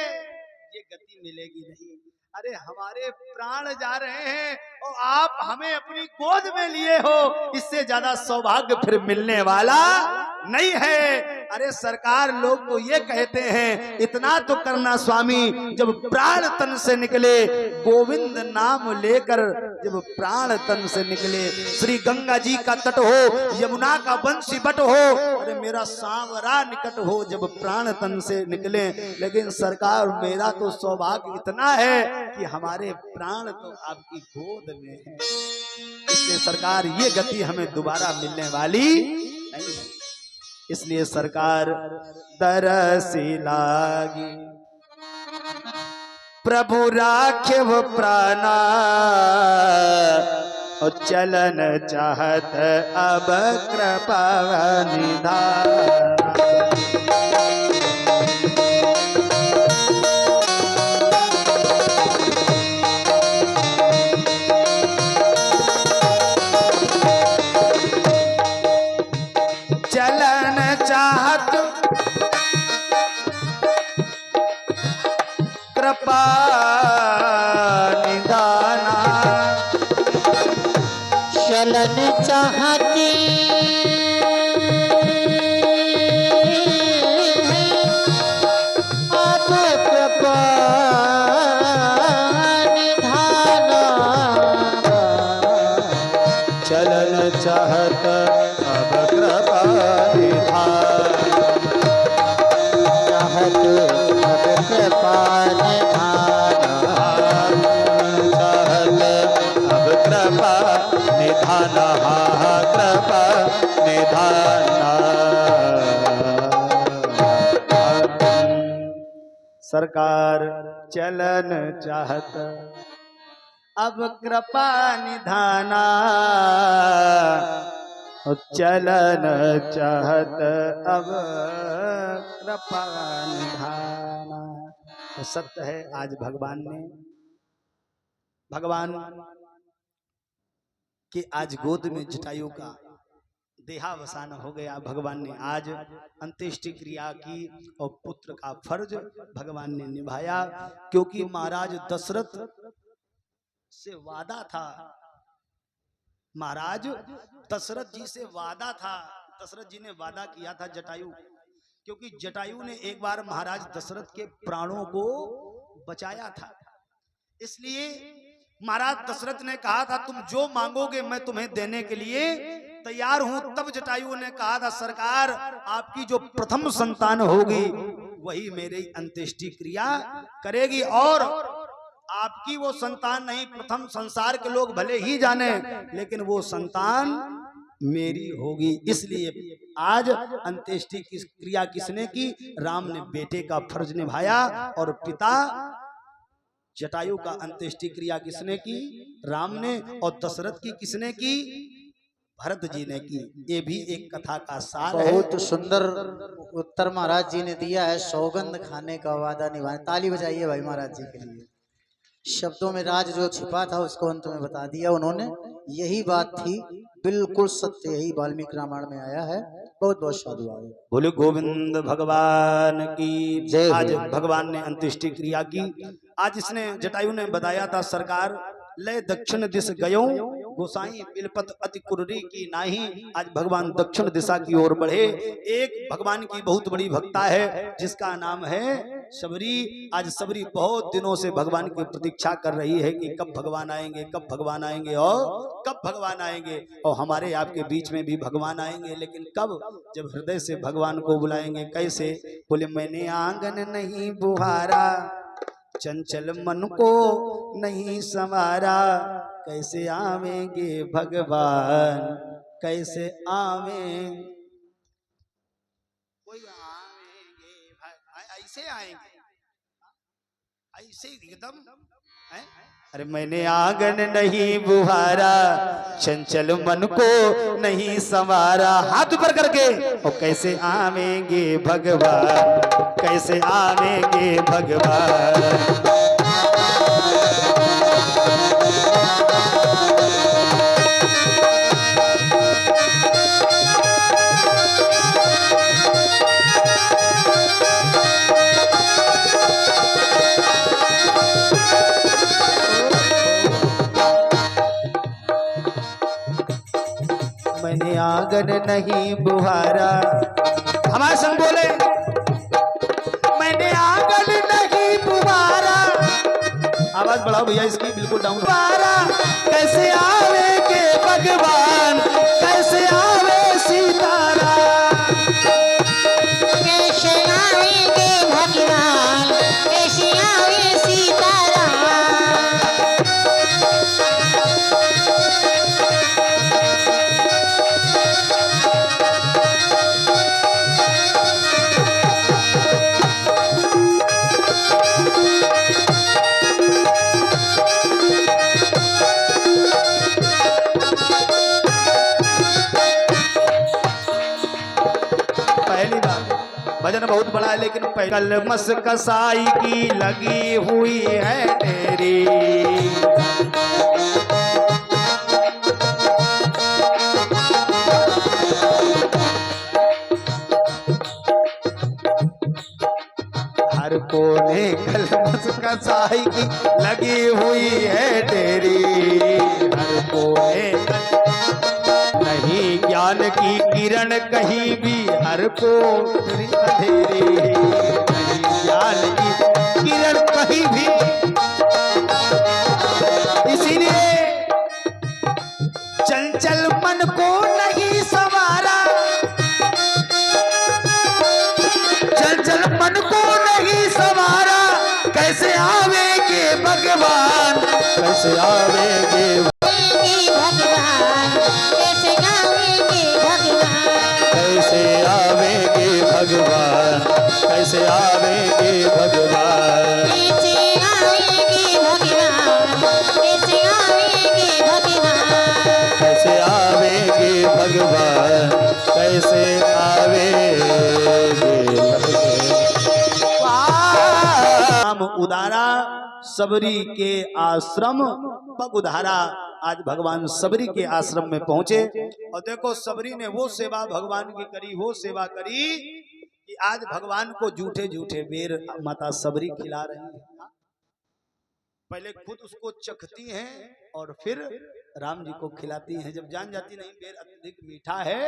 ये गति मिलेगी नहीं। अरे हमारे प्राण जा रहे हैं और आप हमें अपनी गोद में लिए हो, इससे ज्यादा सौभाग्य फिर मिलने वाला नहीं है। अरे सरकार लोग तो ये कहते हैं, इतना तो करना स्वामी, जब प्राण तन से निकले, गोविंद नाम लेकर जब प्राण तन से निकले, श्री गंगा जी का तट हो, यमुना का बंसी बट हो, अरे मेरा सांवरा निकट हो, जब प्राण तन से निकले। लेकिन सरकार मेरा तो सौभाग्य इतना है कि हमारे प्राण तो आपकी गोद में है, इसलिए सरकार ये गति हमें दोबारा मिलने वाली नहीं है। इसलिए सरकार तरसी लागी, प्रभु राखेव प्राणा, और चलन चाहत अब कृपा निधान। चलन चाहत कृपा निधाना,
चलन चाहती अब कृपा निधाना,
चलन चाहत अब कृपा निधान,
चाहत अब कृपा निधाना,
चाहत अब कृपा निधाना, कृपा निधाना। सरकार चलन चाहत अब कृपा निधाना, चलन चाहत अब कृपा निधाना। तो सत्य है, आज भगवान कि आज गोद में जटायु का देहावसान हो गया। भगवान ने आज अंत्येष्टि क्रिया की और पुत्र का फर्ज भगवान ने निभाया, क्योंकि महाराज दशरथ से वादा था, महाराज दशरथ जी से वादा था, दशरथ जी ने वादा किया था जटायु, क्योंकि जटायु ने एक बार महाराज दशरथ के प्राणों को बचाया था। इसलिए महाराज दशरथ ने कहा था, तुम जो मांगोगे मैं तुम्हें देने के लिए तैयार हूं। तब जटायु ने कहा था, सरकार आपकी जो प्रथम संतान होगी वही मेरी अंत्येष्टि क्रिया करेगी। और आपकी वो संतान नहीं, प्रथम संसार के लोग भले ही जाने, लेकिन वो संतान मेरी होगी। इसलिए आज अंत्येष्टि की क्रिया किसने की? राम ने बेटे का फर्ज निभाया। और पिता जटायु का अंत्येष्टि क्रिया किसने की? राम ने। और दशरथ की किसने की? भरत जी ने की। ये भी एक कथा का सार है।
बहुत सुंदर उत्तर महाराज जी ने दिया है। सौगंध खाने का वादा निभाए। ताली बजाइए भाई महाराज जी के लिए। शब्दों में राज जो छिपा था उसको अंत में बता दिया उन्होंने। यही बात थी, बिल्कुल सत्य, यही वाल्मीकि रामायण में आया है। बहुत बहुत साधुवाद।
बोले गोविंद भगवान की
जय हो।
आज भगवान ने अंत्येष्टि क्रिया की। आज इसने जटायु ने बताया था, सरकार ले दक्षिण दिश गयो गोसाई बिलपत अति कुर्री की नाही। आज भगवान दक्षिण दिशा की ओर बढ़े। एक भगवान की बहुत बड़ी भक्ता है जिसका नाम है सबरी। आज सबरी बहुत दिनों से भगवान की प्रतीक्षा कर रही है कि कब भगवान आएंगे, कब भगवान आएंगे और कब भगवान आएंगे। और हमारे आपके बीच में भी भगवान आएंगे, लेकिन कब? जब हृदय से भगवान को बुलाएंगे। कैसे? बोले मैंने आंगन नहीं बुहारा, चंचल मन को नहीं संवारा, कैसे आवेंगे भगवान, कैसे आवेंगे? कोई आवेंगे, ऐसे आएंगे, ऐसे एकदम है? अरे मैंने आंगन नहीं बुहारा, चंचल मन को नहीं संवारा। हाथ ऊपर करके, और कैसे आवेंगे भगवान, कैसे आवेंगे भगवान। मैंने आंगन नहीं बुहारा, हमारे संग बोले, मैंने आंगन नहीं बुहारा। आवाज बढ़ाओ भैया इसकी, बिल्कुल डाउन। बुहारा, कैसे आवेंगे भगवान, कैसे आवे सीतारा,
कैसे आएंगे भगवान, कैसे आए सीताराम।
पहली बात, भजन बहुत बड़ा है, लेकिन कलमस कसाई की लगी हुई है तेरी। हर कोने कलमस कसाई की लगी हुई है तेरी। हर कोने नहीं ज्ञान की किरण कहीं भी, हर को अंधेरे नहीं ज्ञान की किरण कहीं भी। इसीलिए चंचल मन को नहीं संवारा, चंचल मन को नहीं संवारा, कैसे आवेंगे भगवान, कैसे आवेंगे
भगवान, कैसे आएंगे भगवान,
कैसे आवेंगे भगवान, कैसे आवेंगे भगवान।
कैसे आएंगे भगवान, कैसे आएंगे भगवान।
कैसे आवेंगे भगवान, कैसे आवेंगे भगवान। उदारा सबरी के आश्रम पग उधारा। आज भगवान सबरी के आश्रम में पहुंचे, और देखो सबरी ने वो सेवा भगवान की करी, वो सेवा करी कि आज भगवान को झूठे झूठे बेर माता सबरी खिला रही है। पहले खुद उसको चखती हैं और फिर राम जी को खिलाती हैं। जब जान जाती नहीं बेर अत्यधिक मीठा है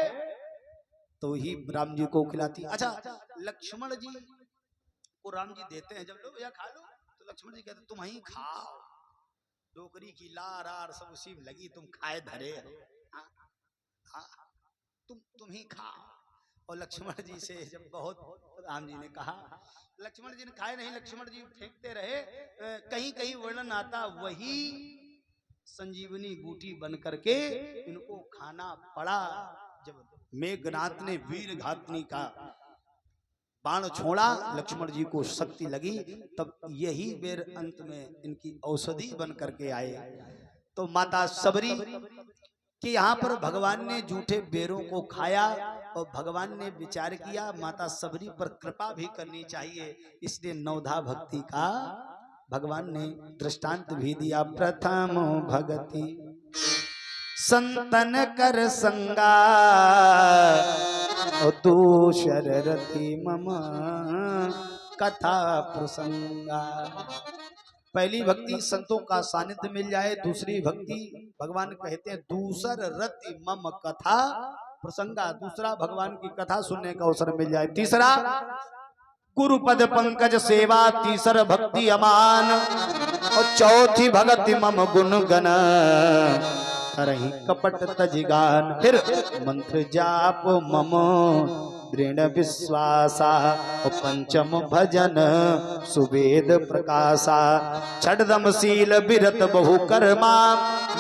तो ही राम जी को खिलाती। अच्छा, लक्ष्मण जी को राम जी देते हैं, जब लो भैया खा लो, तो लक्ष्मण जी कहते तुम ही खाओ, डोकरी की लार आर सब उसी में लगी, तुम खाए धरे हो। हाँ, हाँ, तुम ही खाओ। और लक्ष्मण जी से जब बहुत राम जी ने कहा, लक्ष्मण जी ने खाए नहीं, लक्ष्मण जी फेंकते रहे। कहीं कहीं वर्णन आता वही संजीवनी बूटी बन करके इनको खाना पड़ा। जब मेघनाथ ने वीर घातनी का बाण छोड़ा, लक्ष्मण जी को शक्ति लगी, तब यही बेर अंत में इनकी औषधि बन करके आए। तो माता सबरी कि यहाँ पर भगवान ने झूठे बेरों को खाया और भगवान ने विचार किया माता सबरी पर कृपा भी करनी चाहिए, इसलिए नवधा भक्ति का भगवान ने दृष्टांत भी दिया। प्रथम भगति संतन कर संगा और दूसर रति मम कथा प्रसंगा। पहली भक्ति संतों का सानिध्य मिल जाए, दूसरी भक्ति भगवान कहते हैं दूसर रति मम कथा प्रसंगा, दूसरा भगवान की कथा सुनने का अवसर मिल जाए। तीसरा गुरुपद पंकज सेवा, तीसर भक्ति अमान और चौथी भक्ति मम गुण गण करहि कपट तजिगान। फिर मंत्र जाप मम दृढ़ विश्वासा और पंचम भजन सुवेद प्रकाशा। छठदम शील विरत बहु कर्मा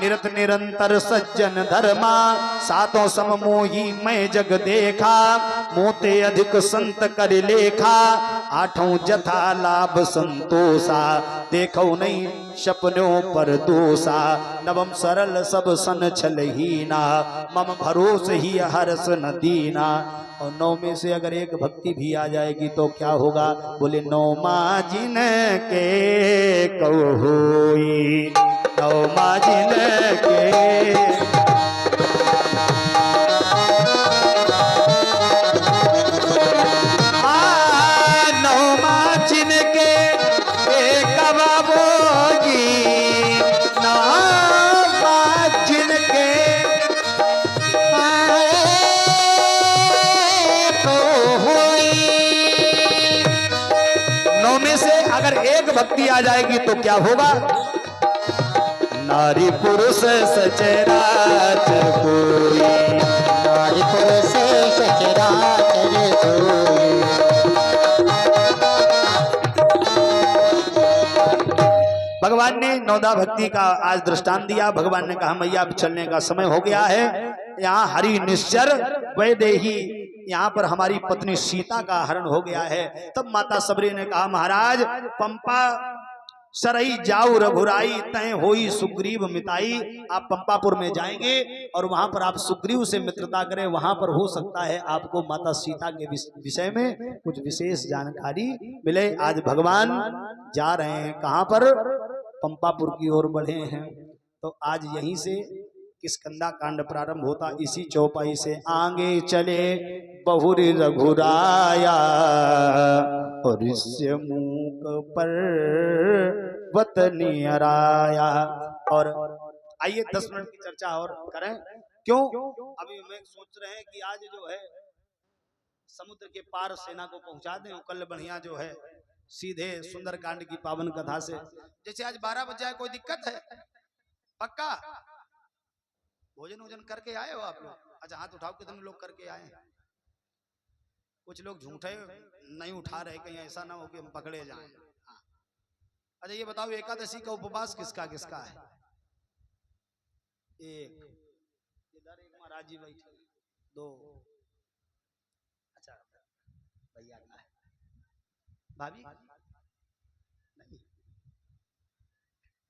निरत निरंतर सज्जन धर्मा। सातों सम मोही मैं जग देखा मोते अधिक संत कर लेखा। आठों जथा लाभ संतोषा देखो नहीं सपनों पर दोषा। नवम सरल सब सन छलहीना मम भरोस ही हर्ष न दीना। और नौ में से अगर एक भक्ति भी आ जाएगी तो क्या होगा? बोले नौ माजिन के कहोई, नौ माजिन के नौ माजिन के कबाबोगी, नौ माजिन के अगर एक भक्ति आ जाएगी तो क्या होगा? नारी पुरुष सचराचर कोई,
नारी पुरुष सचराचर कोई।
भगवान ने नौदा भक्ति का आज दृष्टांत दिया। भगवान ने कहा मैया अब चलने का समय हो गया है। यहाँ हरि निश्चर वैदेही, यहाँ पर हमारी पत्नी सीता का हरण हो गया है। तब माता सबरी ने कहा महाराज पंपा सरई जाऊ रघुराई तय होई सुग्रीव मिताई। आप पंपापुर में जाएंगे और वहां पर आप सुग्रीव से मित्रता करें, वहां पर हो सकता है आपको माता सीता के विषय में कुछ विशेष जानकारी मिले। आज भगवान जा रहे हैं कहां पर? पंपापुर की ओर बढ़े हैं। तो आज यहीं से किष्किंधा कांड प्रारंभ होता। इसी चौपाई से आगे चले बहुरी रघुराया और मूक पर वतनी हराया। और आइए 10 मिनट की चर्चा और करें। क्यों? अभी हमें सोच रहे हैं कि आज जो है समुद्र के पार सेना को पहुंचा दें। कल बढ़िया जो है सीधे सुंदरकांड की पावन कथा से, जैसे आज 12 बज जाए कोई दिक्कत है? पक्का भोजन वोजन करके आए हो आप लोग? अच्छा हाथ उठाओ कितने लोग करके आए हैं? कुछ लोग झूठे नहीं उठा रहे, कहीं ऐसा ना हो कि हम पकड़े जाएं। हाँ। अच्छा ये बताओ एकादशी का उपवास किसका किसका है? एक इधर एक महाराज जी बैठे, 2 अच्छा भैया का है, भाभी नहीं,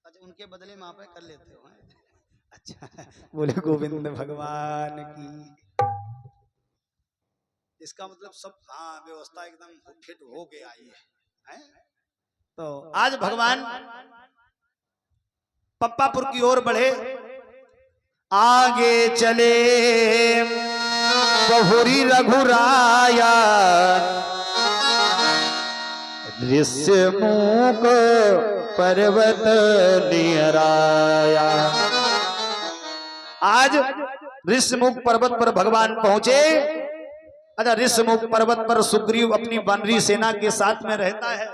अच्छा उनके बदले में आप कर लेते हो। अच्छा बोले गोविंद भगवान की। इसका मतलब सब हाँ व्यवस्था एकदम फिट हो के आई है। तो आज भगवान पंपापुर की ओर बढ़े। आगे चले बहुरी रघुराया ऋष्यमुख पर्वत निहराया। आज ऋष्यमुख पर्वत पर भगवान पहुंचे। अच्छा ऋष्यमुख पर्वत पर सुग्रीव अपनी वानरी सेना के साथ में रहता है,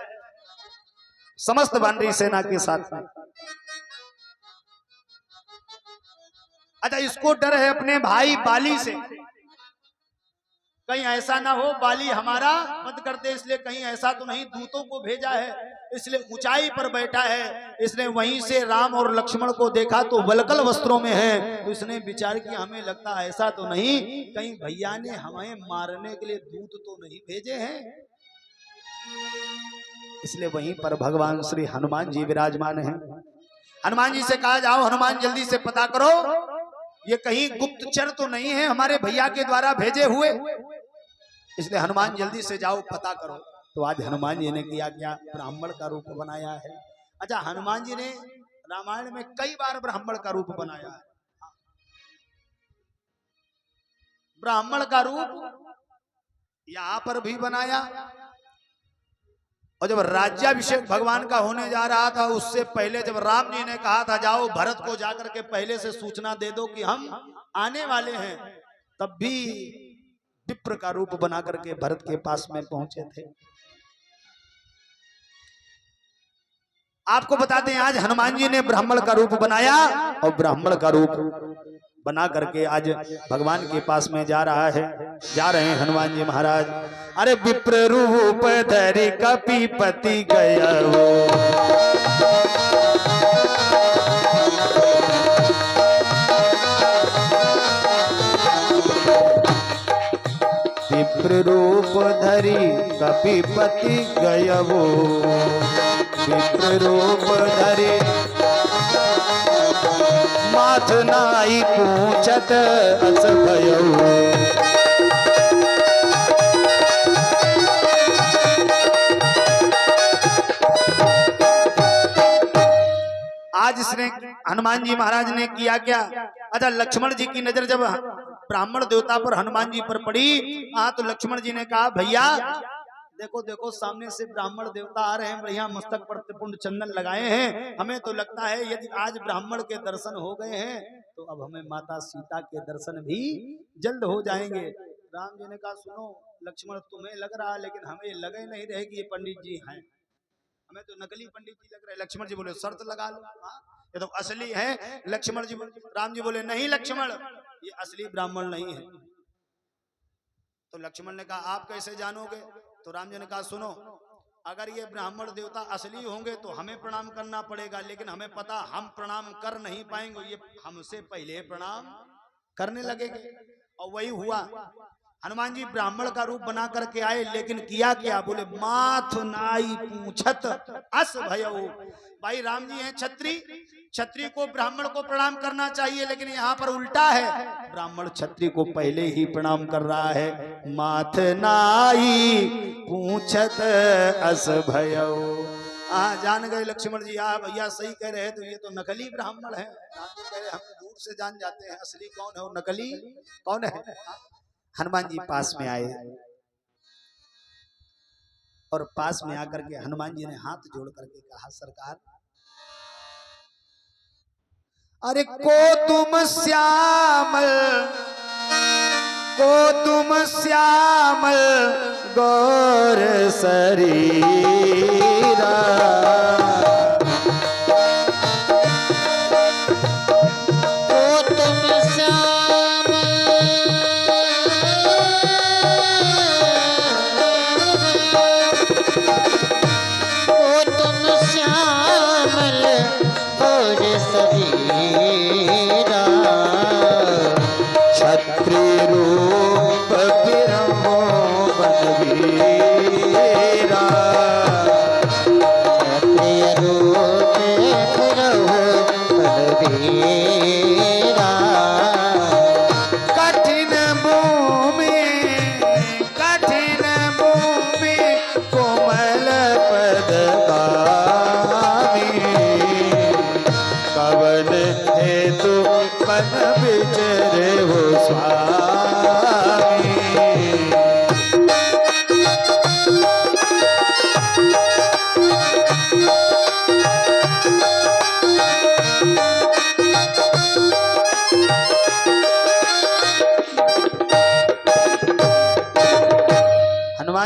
समस्त वानरी सेना के साथ में। अच्छा इसको डर है अपने भाई बाली से। कहीं ऐसा ना हो बाली हमारा मत कर दे, इसलिए कहीं ऐसा तो नहीं दूतों को भेजा है, इसलिए ऊंचाई पर बैठा है। इसने वहीं से राम और लक्ष्मण को देखा तो वलकल वस्त्रों में है, तो इसने विचार किया हमें लगता ऐसा तो नहीं कहीं भैया ने हमें मारने के लिए दूत तो नहीं भेजे हैं। इसलिए वहीं पर भगवान श्री हनुमान जी विराजमान हैं। हनुमान जी से कहा जाओ हनुमान जल्दी से पता करो ये कहीं गुप्तचर तो नहीं है हमारे भैया के द्वारा भेजे हुए, इसलिए हनुमान जल्दी से जाओ पता करो। तो आज हनुमान जी ने किया क्या, ब्राह्मण का रूप बनाया है। अच्छा, हनुमान जी ने रामायण में कई बार ब्राह्मण का रूप बनाया है। ब्राह्मण का रूप यहां पर भी बनाया, और जब राज्याभिषेक भगवान का होने जा रहा था उससे पहले जब राम जी ने कहा था जाओ भरत को जाकर के पहले से सूचना दे दो कि हम आने वाले हैं, तब भी विप्र का रूप बना करके भरत के पास में पहुंचे थे। आपको बताते हैं आज हनुमान जी ने ब्राह्मण का रूप बनाया और ब्राह्मण का रूप बना करके आज भगवान के पास में जा रहा है, जा रहे हैं हनुमान जी महाराज। अरे विप्र रूप धरि कपीपति गया हो, विप्र रूप धरि कपीपति गया हो, विप्र रूप धरि माथ नाई पूछत अस भयऊ। आज इसने हनुमान जी महाराज ने किया क्या। अच्छा, लक्ष्मण जी की नजर जब ब्राह्मण देवता पर हनुमान जी पर पड़ी, तो लक्ष्मण जी ने कहा भैया देखो देखो सामने से ब्राह्मण देवता आ रहे हैं, बढ़िया मस्तक पर त्रिपुंड चंदन लगाए हैं, हमें तो लगता है यदि आज ब्राह्मण के दर्शन हो गए हैं तो अब हमें माता सीता के दर्शन भी जल्द हो जाएंगे। राम जी ने कहा सुनो लक्ष्मण, तुम्हें लग रहा है लेकिन हमें लगे नहीं रहे कि ये पंडित जी हैं, हमें तो नकली पंडित जी लग रहे हैं। लक्ष्मण जी बोले शर्त लगा लो, ये तो असली है। लक्ष्मण जी राम जी बोले नहीं लक्ष्मण, ये असली ब्राह्मण नहीं है। तो लक्ष्मण ने कहा आप कैसे जानोगे। तो राम जी ने कहा सुनो, अगर ये ब्राह्मण देवता असली होंगे तो हमें प्रणाम करना पड़ेगा, लेकिन हमें पता हम प्रणाम कर नहीं पाएंगे, ये हमसे पहले प्रणाम करने लगेंगे। और वही हुआ, हनुमान जी ब्राह्मण का रूप बना करके आए, लेकिन किया क्या, बोले माथ नाई पूछत अस भयऊ। भाई राम जी हैं छत्री, छत्री को ब्राह्मण को प्रणाम करना चाहिए, लेकिन यहाँ पर उल्टा है, ब्राह्मण छत्री को पहले ही प्रणाम कर रहा है। माथ नाई पूछत अस भयऊ। जान गए लक्ष्मण जी, भैया सही कह रहे हैं, तो ये तो नकली ब्राह्मण है। राम जी कह रहे हम दूर से जान जाते हैं असली कौन है और नकली कौन है। हनुमान जी पास में आए और पास में आकर के हनुमान जी ने हाथ जोड़ करके कहा सरकार, अरे को तुम श्यामल गौर शरीरा,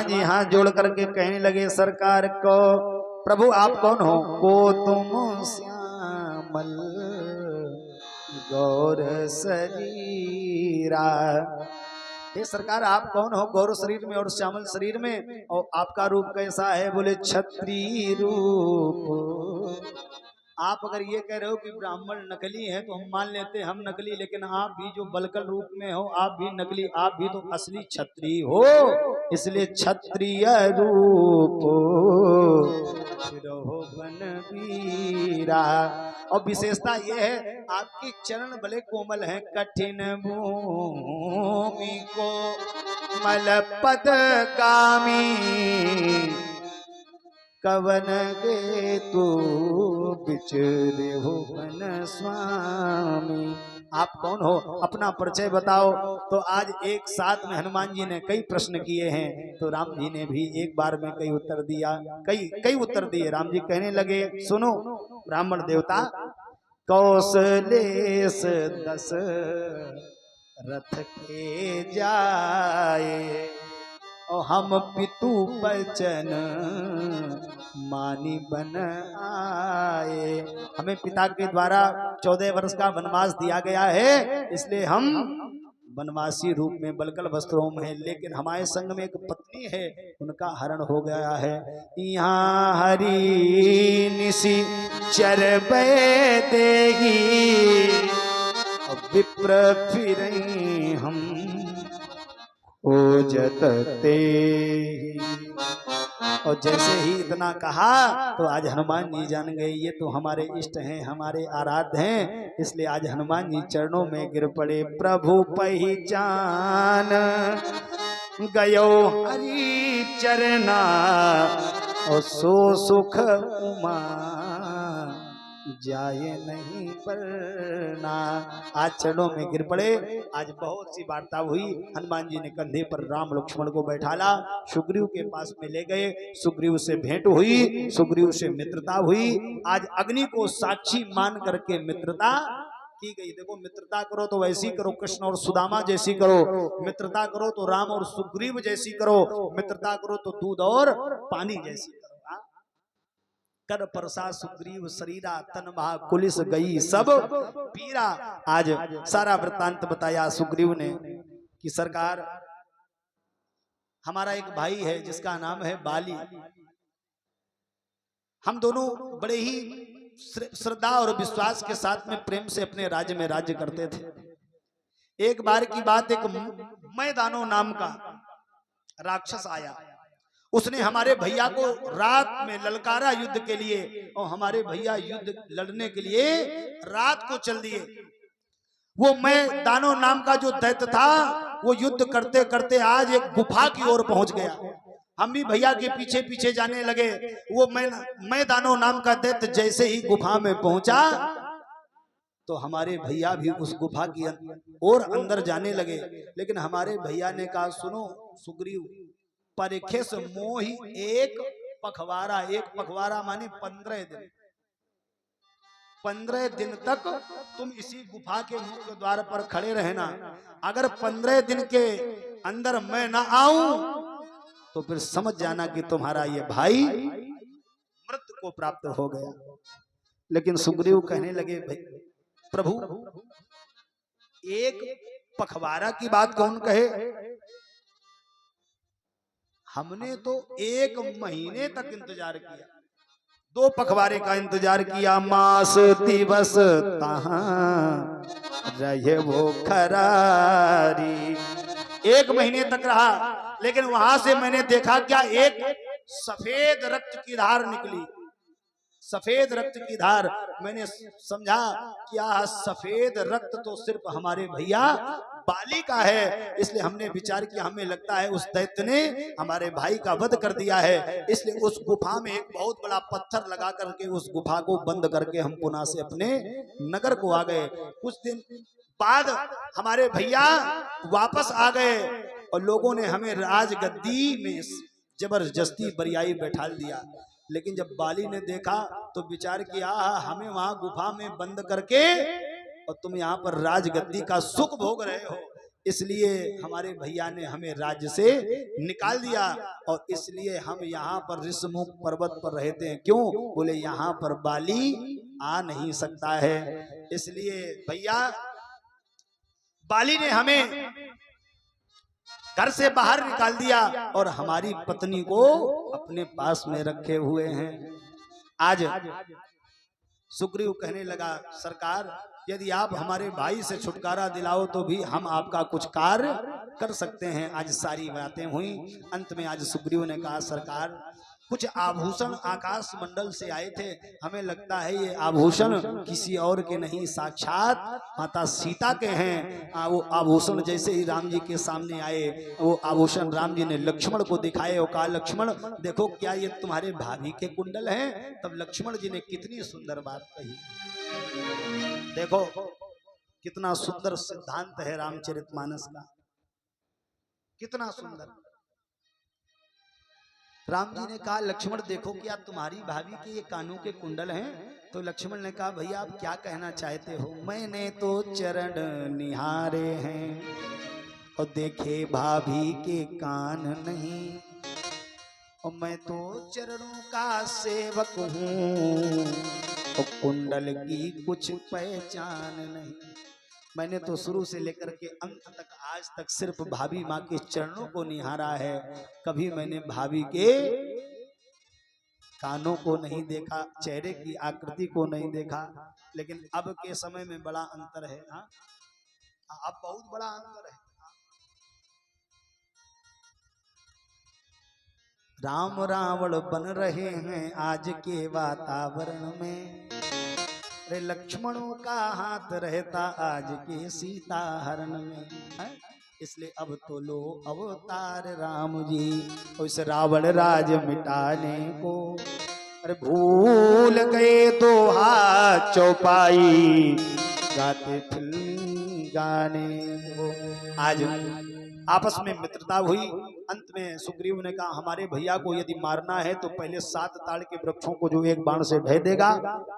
जी हाथ जोड़ करके कहने लगे सरकार को, प्रभु आप कौन हो। को तुम श्यामल गौर शरीरा, हे सरकार आप कौन हो गौर शरीर में और श्यामल शरीर में, और आपका रूप कैसा है? बोले क्षत्रिय रूप। आप अगर ये कह रहे हो कि ब्राह्मण नकली है तो हम मान लेते हैं हम नकली, लेकिन आप भी जो बलकल रूप में हो आप भी नकली, आप भी तो असली क्षत्रिय हो, इसलिए क्षत्रिय रूप रहो बनवीरा। और विशेषता ये है आपके चरण भले कोमल हैं, कठिन भूमि को मलपद कामी कवन गे तू बिचरे हो बन स्वामी। आप कौन हो? अपना परिचय बताओ। तो आज एक साथ में हनुमान जी ने कई प्रश्न किए हैं, तो राम जी ने भी एक बार में कई उत्तर दिया, कई उत्तर दिए। राम जी कहने लगे सुनो ब्राह्मण देवता, कौशलेश दस रथ के जाए और हम पितु बचन मानी बन आए। हमें पिता के द्वारा 14 वर्ष का वनवास दिया गया है, इसलिए हम वनवासी रूप में बलकल वस्त्रों में है, लेकिन हमारे संग में एक पत्नी है, उनका हरण हो गया है। यहाँ हरी निसी चरबे देगी विप्र फिरें हम खोजते। और जैसे ही इतना कहा तो आज हनुमान जी जान गए ये तो हमारे इष्ट हैं, हमारे आराध्य हैं, इसलिए आज हनुमान जी चरणों में गिर पड़े। प्रभु पहचान गयो हरि चरना और सो सुख उमा जाए नहीं परना। आज चरणों में गिर पड़े। आज बहुत सी वार्ता हुई। हनुमान जी ने कंधे पर राम लक्ष्मण को बैठाला, सुग्रीव के पास में ले गए, सुग्रीव से भेंट हुई, सुग्रीव से मित्रता हुई। आज अग्नि को साक्षी मान करके मित्रता की गई। देखो मित्रता करो तो वैसी करो, कृष्ण और सुदामा जैसी करो, मित्रता करो तो राम और सुग्रीव जैसी करो, मित्रता करो तो दूध और पानी जैसी करो। कर परसा सुग्रीव शरीरा तन महा कुलिस गई सब पीरा। आज सारा वृत्तांत बताया सुग्रीव ने कि सरकार हमारा एक भाई है जिसका नाम है बाली। हम दोनों बड़े ही श्रद्धा और विश्वास के साथ में प्रेम से अपने राज्य में राज्य करते थे। एक बार की बात, एक मैदानो नाम का राक्षस आया, उसने हमारे भैया को रात में ललकारा युद्ध के लिए, और हमारे भैया युद्ध लड़ने के लिए रात को चल दिए। वो मैदानो नाम का जो दैत्य था वो युद्ध करते करते आज एक गुफा की ओर पहुंच गया। हम भी भैया के पीछे पीछे जाने लगे। वो मैदानो नाम का दैत्य जैसे ही गुफा में पहुंचा तो हमारे भैया भी उस गुफा की ओर अंदर जाने लगे। लेकिन हमारे भैया ने कहा सुनो सुग्रीव, परिखेस मोही एक पखवारा, एक पखवारा माने 15 दिन, 15 दिन तक तुम इसी गुफा के मुख्य द्वार पर खड़े रहना। अगर 15 दिन के अंदर मैं ना आऊं तो फिर समझ जाना कि तुम्हारा ये भाई मृत्यु को प्राप्त हो गया। लेकिन सुग्रीव कहने लगे प्रभु एक पखवारा की बात कौन कहे, हमने तो 1 महीने तक इंतजार किया, 2 पखवारे का इंतजार किया। मास दिवस तहां रहे वो खरारी, 1 महीने तक रहा। लेकिन वहां से मैंने देखा क्या, एक सफेद रक्त की धार निकली, सफेद रक्त की धार। मैंने समझा क्या सफेद रक्त तो सिर्फ हमारे भैया बाली का है, इसलिए हमने विचार किया हमें लगता है उस दैत्य ने हमारे भाई का वध कर दिया है। इसलिए उस गुफा में एक बहुत बड़ा पत्थर लगा करके उस गुफा को बंद करके हम पुनः से अपने नगर को आ गए। कुछ दिन बाद हमारे भैया वापस आ गए और लोगों ने हमें राजगद्दी में जबरदस्ती बरियाई बैठाल दिया। लेकिन जब बाली ने देखा तो विचार किया हमें वहां गुफा में बंद करके और तुम यहाँ पर राजगद्दी का सुख भोग रहे हो, इसलिए हमारे भैया ने हमें राज्य से निकाल दिया और इसलिए हम यहाँ पर ऋषमुख पर्वत पर रहते हैं। क्यों? बोले यहाँ पर बाली आ नहीं सकता है। इसलिए भैया बाली ने हमें घर से बाहर निकाल दिया और हमारी पत्नी को अपने पास में रखे हुए हैं। आज सुग्रीव कहने लगा, सरकार यदि आप हमारे भाई से छुटकारा दिलाओ तो भी हम आपका कुछ कार्य कर सकते हैं। आज सारी बातें हुई। अंत में आज सुग्रीव ने कहा, सरकार कुछ आभूषण आकाश मंडल से आए थे, हमें लगता है ये आभूषण किसी और के नहीं, साक्षात माता सीता के हैं। वो आभूषण जैसे ही राम जी के सामने आए, वो आभूषण राम जी ने लक्ष्मण को दिखाए और कहा, लक्ष्मण देखो क्या ये तुम्हारे भाभी के कुंडल हैं। तब लक्ष्मण जी ने कितनी सुंदर बात कही। देखो कितना सुंदर सिद्धांत है रामचरितमानस का, कितना सुंदर। राम जी ने कहा, लक्ष्मण देखो क्या तुम्हारी भाभी के ये कानों के कुंडल हैं। तो लक्ष्मण ने कहा, भैया आप क्या कहना चाहते हो। मैंने तो चरण निहारे हैं और देखे भाभी के कान नहीं, और मैं तो चरणों का सेवक हूँ और कुंडल की कुछ पहचान नहीं। मैंने तो शुरू से लेकर के अंत तक आज तक सिर्फ भाभी माँ के चरणों को निहारा है, कभी मैंने भाभी के कानों को नहीं देखा, चेहरे की आकृति को नहीं देखा। लेकिन अब के समय में बड़ा अंतर है। हाँ, अब बहुत बड़ा अंतर है। राम रावण बन रहे हैं आज के वातावरण में, अरे लक्ष्मणों का हाथ रहता आज के सीता हरण में है? इसलिए अब तो लो अवतार राम जी उस रावण राज मिटाने को। अरे भूल गए दोहा चौपाई गाते फिल्मी गाने को। आज आपस में मित्रता हुई। अंत में सुग्रीव ने कहा, हमारे भैया को यदि मारना है तो पहले 7 ताड़ के वृक्षों को जो एक बाण से ढह देगा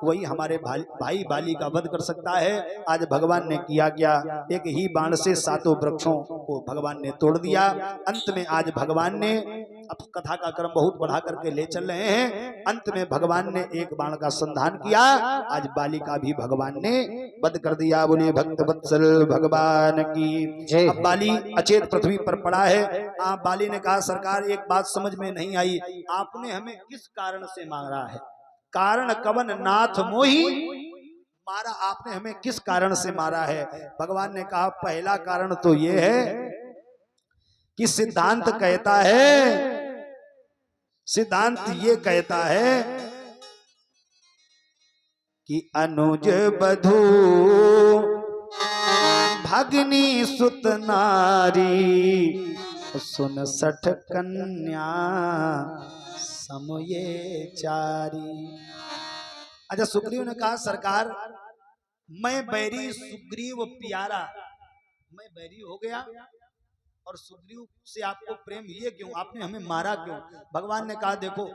वही हमारे भाई बाली का वध कर सकता है। आज भगवान ने किया क्या, एक ही बाण से 7 वृक्षों को भगवान ने तोड़ दिया। अंत में आज भगवान ने, अब कथा का क्रम बहुत बढ़ा करके ले चल रहे हैं, अंत में भगवान ने एक बाण का संधान किया, आज बाली का भी भगवान ने वध कर दिया। बोले भक्त वत्सल भगवान की। अब बाली अचेत पृथ्वी पर पड़ा है। बाली ने कहा, सरकार एक बात समझ में नहीं आई, आपने हमें किस कारण से मारा है। कारण कवन नाथ मोही, मारा आपने हमें किस कारण से मारा है। भगवान ने कहा, पहला कारण तो ये है कि सिद्धांत कहता है, सिद्धांत ये कहता है कि अनुज बधू भगनी सुत नारी, सुन 60 कन्या समये चारी। अच्छा, सुग्रीव ने कहा, सरकार मैं बैरी सुग्रीव प्यारा, मैं बैरी हो गया और सुग्रीव से आपको प्रेम ये क्यों, आपने हमें मारा क्यों। भगवान ने कहा, देखो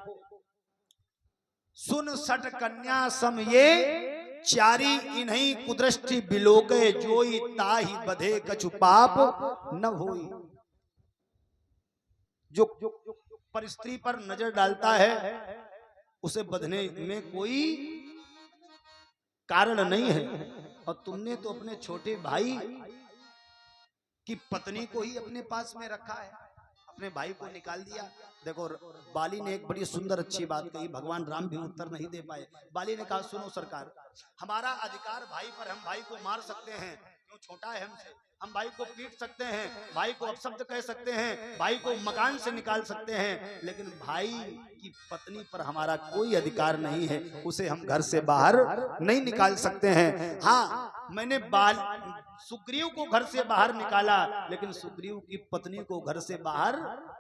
सुन 60 कन्या सम ये चारी, इन्हीं कुदृष्टि बिलोके जोई, ताहि बधे कछु पाप न होई। जो पर स्त्री पर नजर डालता है उसे बधने में कोई कारण नहीं है। और तुमने तो अपने छोटे भाई की पत्नी को ही अपने पास में रखा है, अपने भाई को निकाल दिया। देखो बाली ने एक बड़ी सुंदर अच्छी बात कही, भगवान राम भी उत्तर नहीं दे पाए। बाली ने कहा, सुनो सरकार, हमारा अधिकार भाई पर, हम भाई को मार सकते हैं, क्यों छोटा है हमसे, हम भाई को पीट सकते हैं, भाई को अपशब्द कह सकते हैं, भाई को मकान से निकाल सकते हैं, लेकिन भाई की पत्नी पर हमारा कोई अधिकार नहीं है, उसे हम घर से बाहर नहीं निकाल सकते हैं। हाँ, मैंने सुग्रीव को घर से बाहर निकाला, लेकिन सुग्रीव की पत्नी को घर से बाहर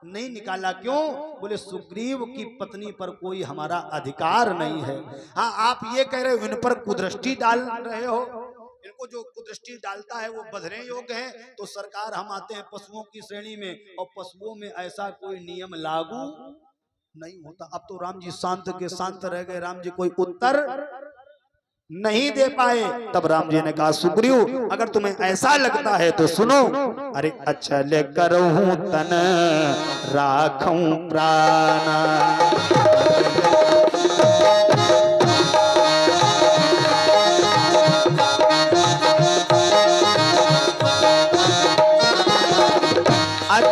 नहीं निकाला। क्यों? बोले सुग्रीव की पत्नी पर कोई हमारा अधिकार नहीं है। हाँ, आप ये कह रहे हो इन पर कुदृष्टि डाल रहे हो, इनको जो कुदृष्टि डालता है वो बधने योग्य है। तो सरकार हम आते हैं पशुओं की श्रेणी में, और पशुओं में ऐसा कोई नियम लागू नहीं होता। अब तो राम जी शांत के शांत रह गए, राम जी कोई उत्तर नहीं दे पाए। तब राम जी ने कहा, सुग्रीव अगर तुम्हें ऐसा लगता है तो सुनो। अरे अच्छा ले करहूं तन राखूं प्राण,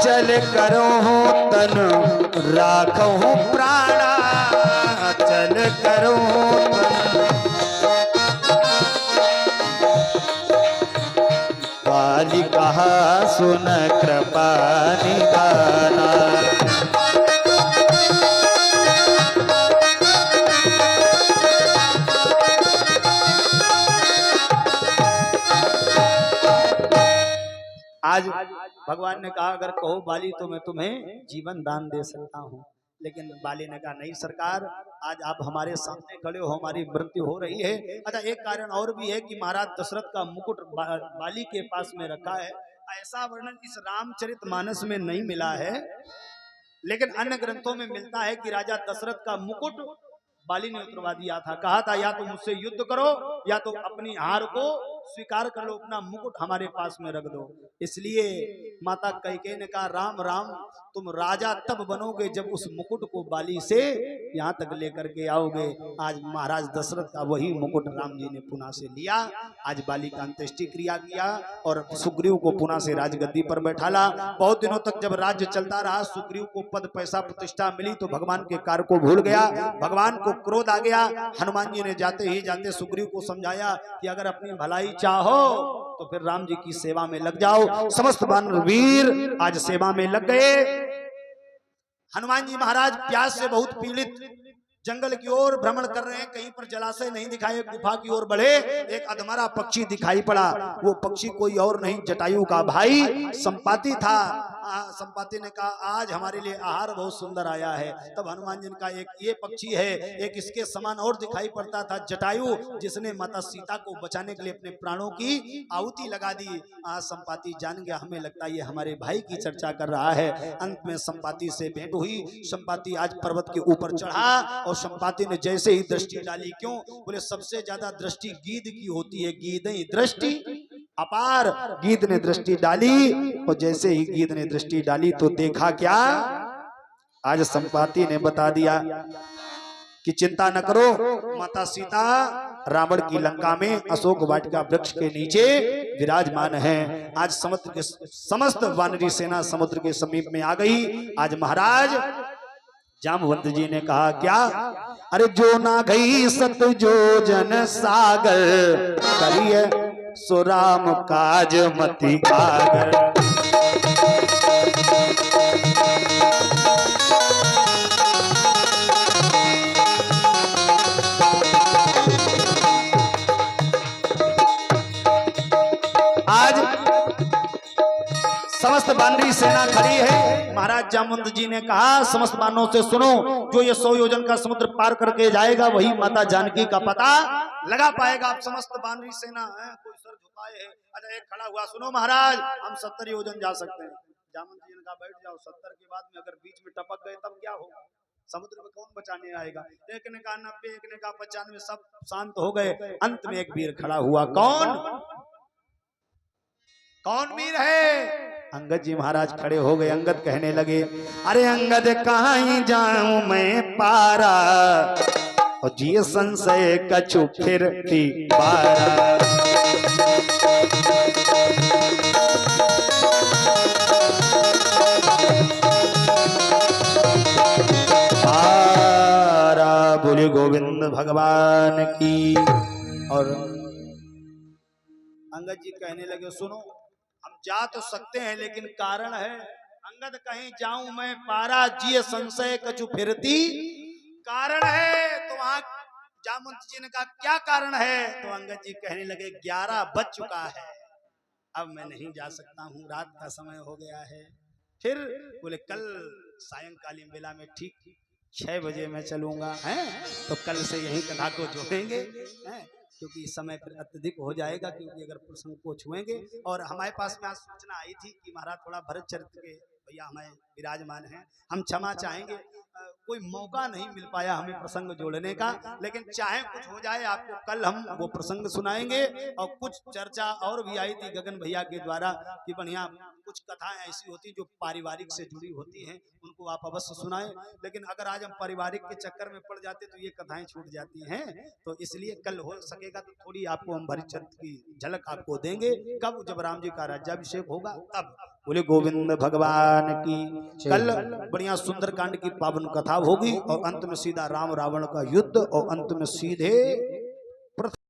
अचल करो तन राखो प्राणा, अचल करो तन। बाली कहा सुन कृपा निधाना। आज भगवान ने कहा अगर कहो बाली तो मैं तुम्हें जीवन दान दे सकता हूँ, लेकिन बाली ने कहा नहीं सरकार, आज आप हमारे सामने खड़े हो, हमारी मृत्यु हो रही है। अच्छा एक कारण और भी है कि महाराज दशरथ का मुकुट बाली के पास में रखा है। ऐसा वर्णन इस रामचरितमानस में नहीं मिला है, लेकिन अन्य ग्रंथों में मिलता है कि राजा दशरथ का मुकुट बाली ने उतरवा दिया था। कहा था या तो मुझसे युद्ध करो या तो अपनी हार को स्वीकार कर लो, अपना मुकुट हमारे पास में रख दो। इसलिए माता कैकेयी ने कहा राम राम, तुम राजा तब बनोगे जब उस मुकुट को बाली से यहाँ तक लेकर के आओगे। आज महाराज दशरथ का वही मुकुट राम जी ने पुनः से लिया। आज बाली का अंत्येष्टि क्रिया किया और सुग्रीव को पुनः से राजगद्दी पर बैठाला। बहुत दिनों तक जब राज्य चलता रहा, सुग्रीव को पद पैसा प्रतिष्ठा मिली तो भगवान के कार्य को भूल गया, भगवान को क्रोध आ गया। हनुमान जी ने जाते ही जाते सुग्रीव को समझाया कि अगर अपनी भलाई चाहो तो फिर राम जी की सेवा में लग जाओ। समस्त वानर वीर आज सेवा में लग गए। हनुमान जी महाराज प्यास से बहुत पीड़ित जंगल की ओर भ्रमण कर रहे हैं, कहीं पर जलाशय नहीं दिखाई, गुफा की ओर बढ़े, एक अधमरा पक्षी दिखाई पड़ा। वो पक्षी कोई और नहीं, जटायु का भाई संपाति था। संपाति ने कहा आज हमारे लिए आहार बहुत सुंदर आया है। तब हनुमान जी ने कहा एक ये पक्षी है, एक इसके समान और दिखाई पड़ता था जटायु, जिसने माता सीता को बचाने के लिए अपने प्राणों की आहुति लगा दी। आज संपाति जान गया, हमें लगता है ये हमारे भाई की चर्चा कर रहा है। अंत में संपाति से भेंट हुई। संपाति आज पर्वत के ऊपर चढ़ा और संपाति ने जैसे ही दृष्टि डाली, क्यों बोले सबसे ज्यादा दृष्टि गीद की होती है, गीदें दृष्टि अपार। गीद ने दृष्टि डाली और जैसे ही गीद ने दृष्टि डाली तो देखा क्या, आज संपाति ने बता दिया कि चिंता न करो, माता सीता रावण की लंका में अशोक वाटिका वृक्ष के नीचे विराजमान है। आज समुद्र के समस्त वानरी सेना समुद्र के समीप में आ गई। आज महाराज जामवंत जी ने कहा क्या, अरे जो ना गई सत जो जन सागर, करिए सो राम काज मति आगर। आज समस्त वानरी सेना खड़ी है। महाराज जामवंत जी ने कहा समस्त वानरों से सुनो, जो ये 100 योजन का समुद्र पार करके जाएगा वही माता जानकी का पता लगा पाएगा। आप समस्त वानरी सेना है, कोई सर झुकाए है। अच्छा एक खड़ा हुआ, सुनो महाराज हम 70 योजन जा सकते हैं। जामवंत जी ने कहा बैठ जाओ, 70 के बाद में अगर बीच में टपक गए तब क्या होगा, समुद्र में कौन बचाने आएगा। एक ने कहा 90, एक ने कहा 95, सब शांत हो गए। अंत में एक वीर खड़ा हुआ, कौन वीर है? अंगद जी महाराज खड़े हो गए। अंगद कहने लगे, अरे अंगद कहाँ जाऊं मैं पारा, और जी संशय कछु फिरती पारा। पारा बोले गोविंद भगवान की। और अंगद जी कहने लगे सुनो, हम जा तो सकते हैं लेकिन कारण है। अंगद कहीं जाऊं मैं पारा, जिये संशय कछु फिरती कारण है। तो वहां जामवंत जी ने कहा क्या कारण है? तो अंगद जी कहने लगे 11 बज चुका है, अब मैं नहीं जा सकता हूँ, रात का समय हो गया है। फिर बोले कल सायंकालीन बेला में ठीक 6 बजे मैं चलूंगा, हैं तो कल से यही कथा को जोड़ेंगे, हैं क्योंकि इस समय फिर अत्यधिक हो जाएगा, क्योंकि अगर प्रसंग को छुएंगे। और हमारे पास में आज सूचना आई थी कि महाराज थोड़ा भरत चरित्र के भैया हमें विराजमान हैं, हम क्षमा चाहेंगे, कोई मौका नहीं मिल पाया हमें प्रसंग जोड़ने का, लेकिन चाहे कुछ हो जाए आपको कल हम वो प्रसंग सुनाएंगे। और कुछ चर्चा और भी आई थी गगन भैया के द्वारा कि बढ़िया कुछ कथाएं ऐसी होती जो पारिवारिक से जुड़ी होती हैं, उनको आप अवश्य सुनाएं। लेकिन अगर आज हम पारिवारिक के चक्कर में पड़ जाते तो ये कथाएं छूट जाती हैं, तो इसलिए कल हो सकेगा तो थोड़ी आपको हम भरत चरित्र की झलक आपको देंगे। कब? जब राम जी का राज्याभिषेक होगा तब। बोले गोविंद भगवान की। कल बढ़िया सुंदर कांड की पावन कथा होगी और अंत में सीधा राम रावण का युद्ध और अंत में सीधे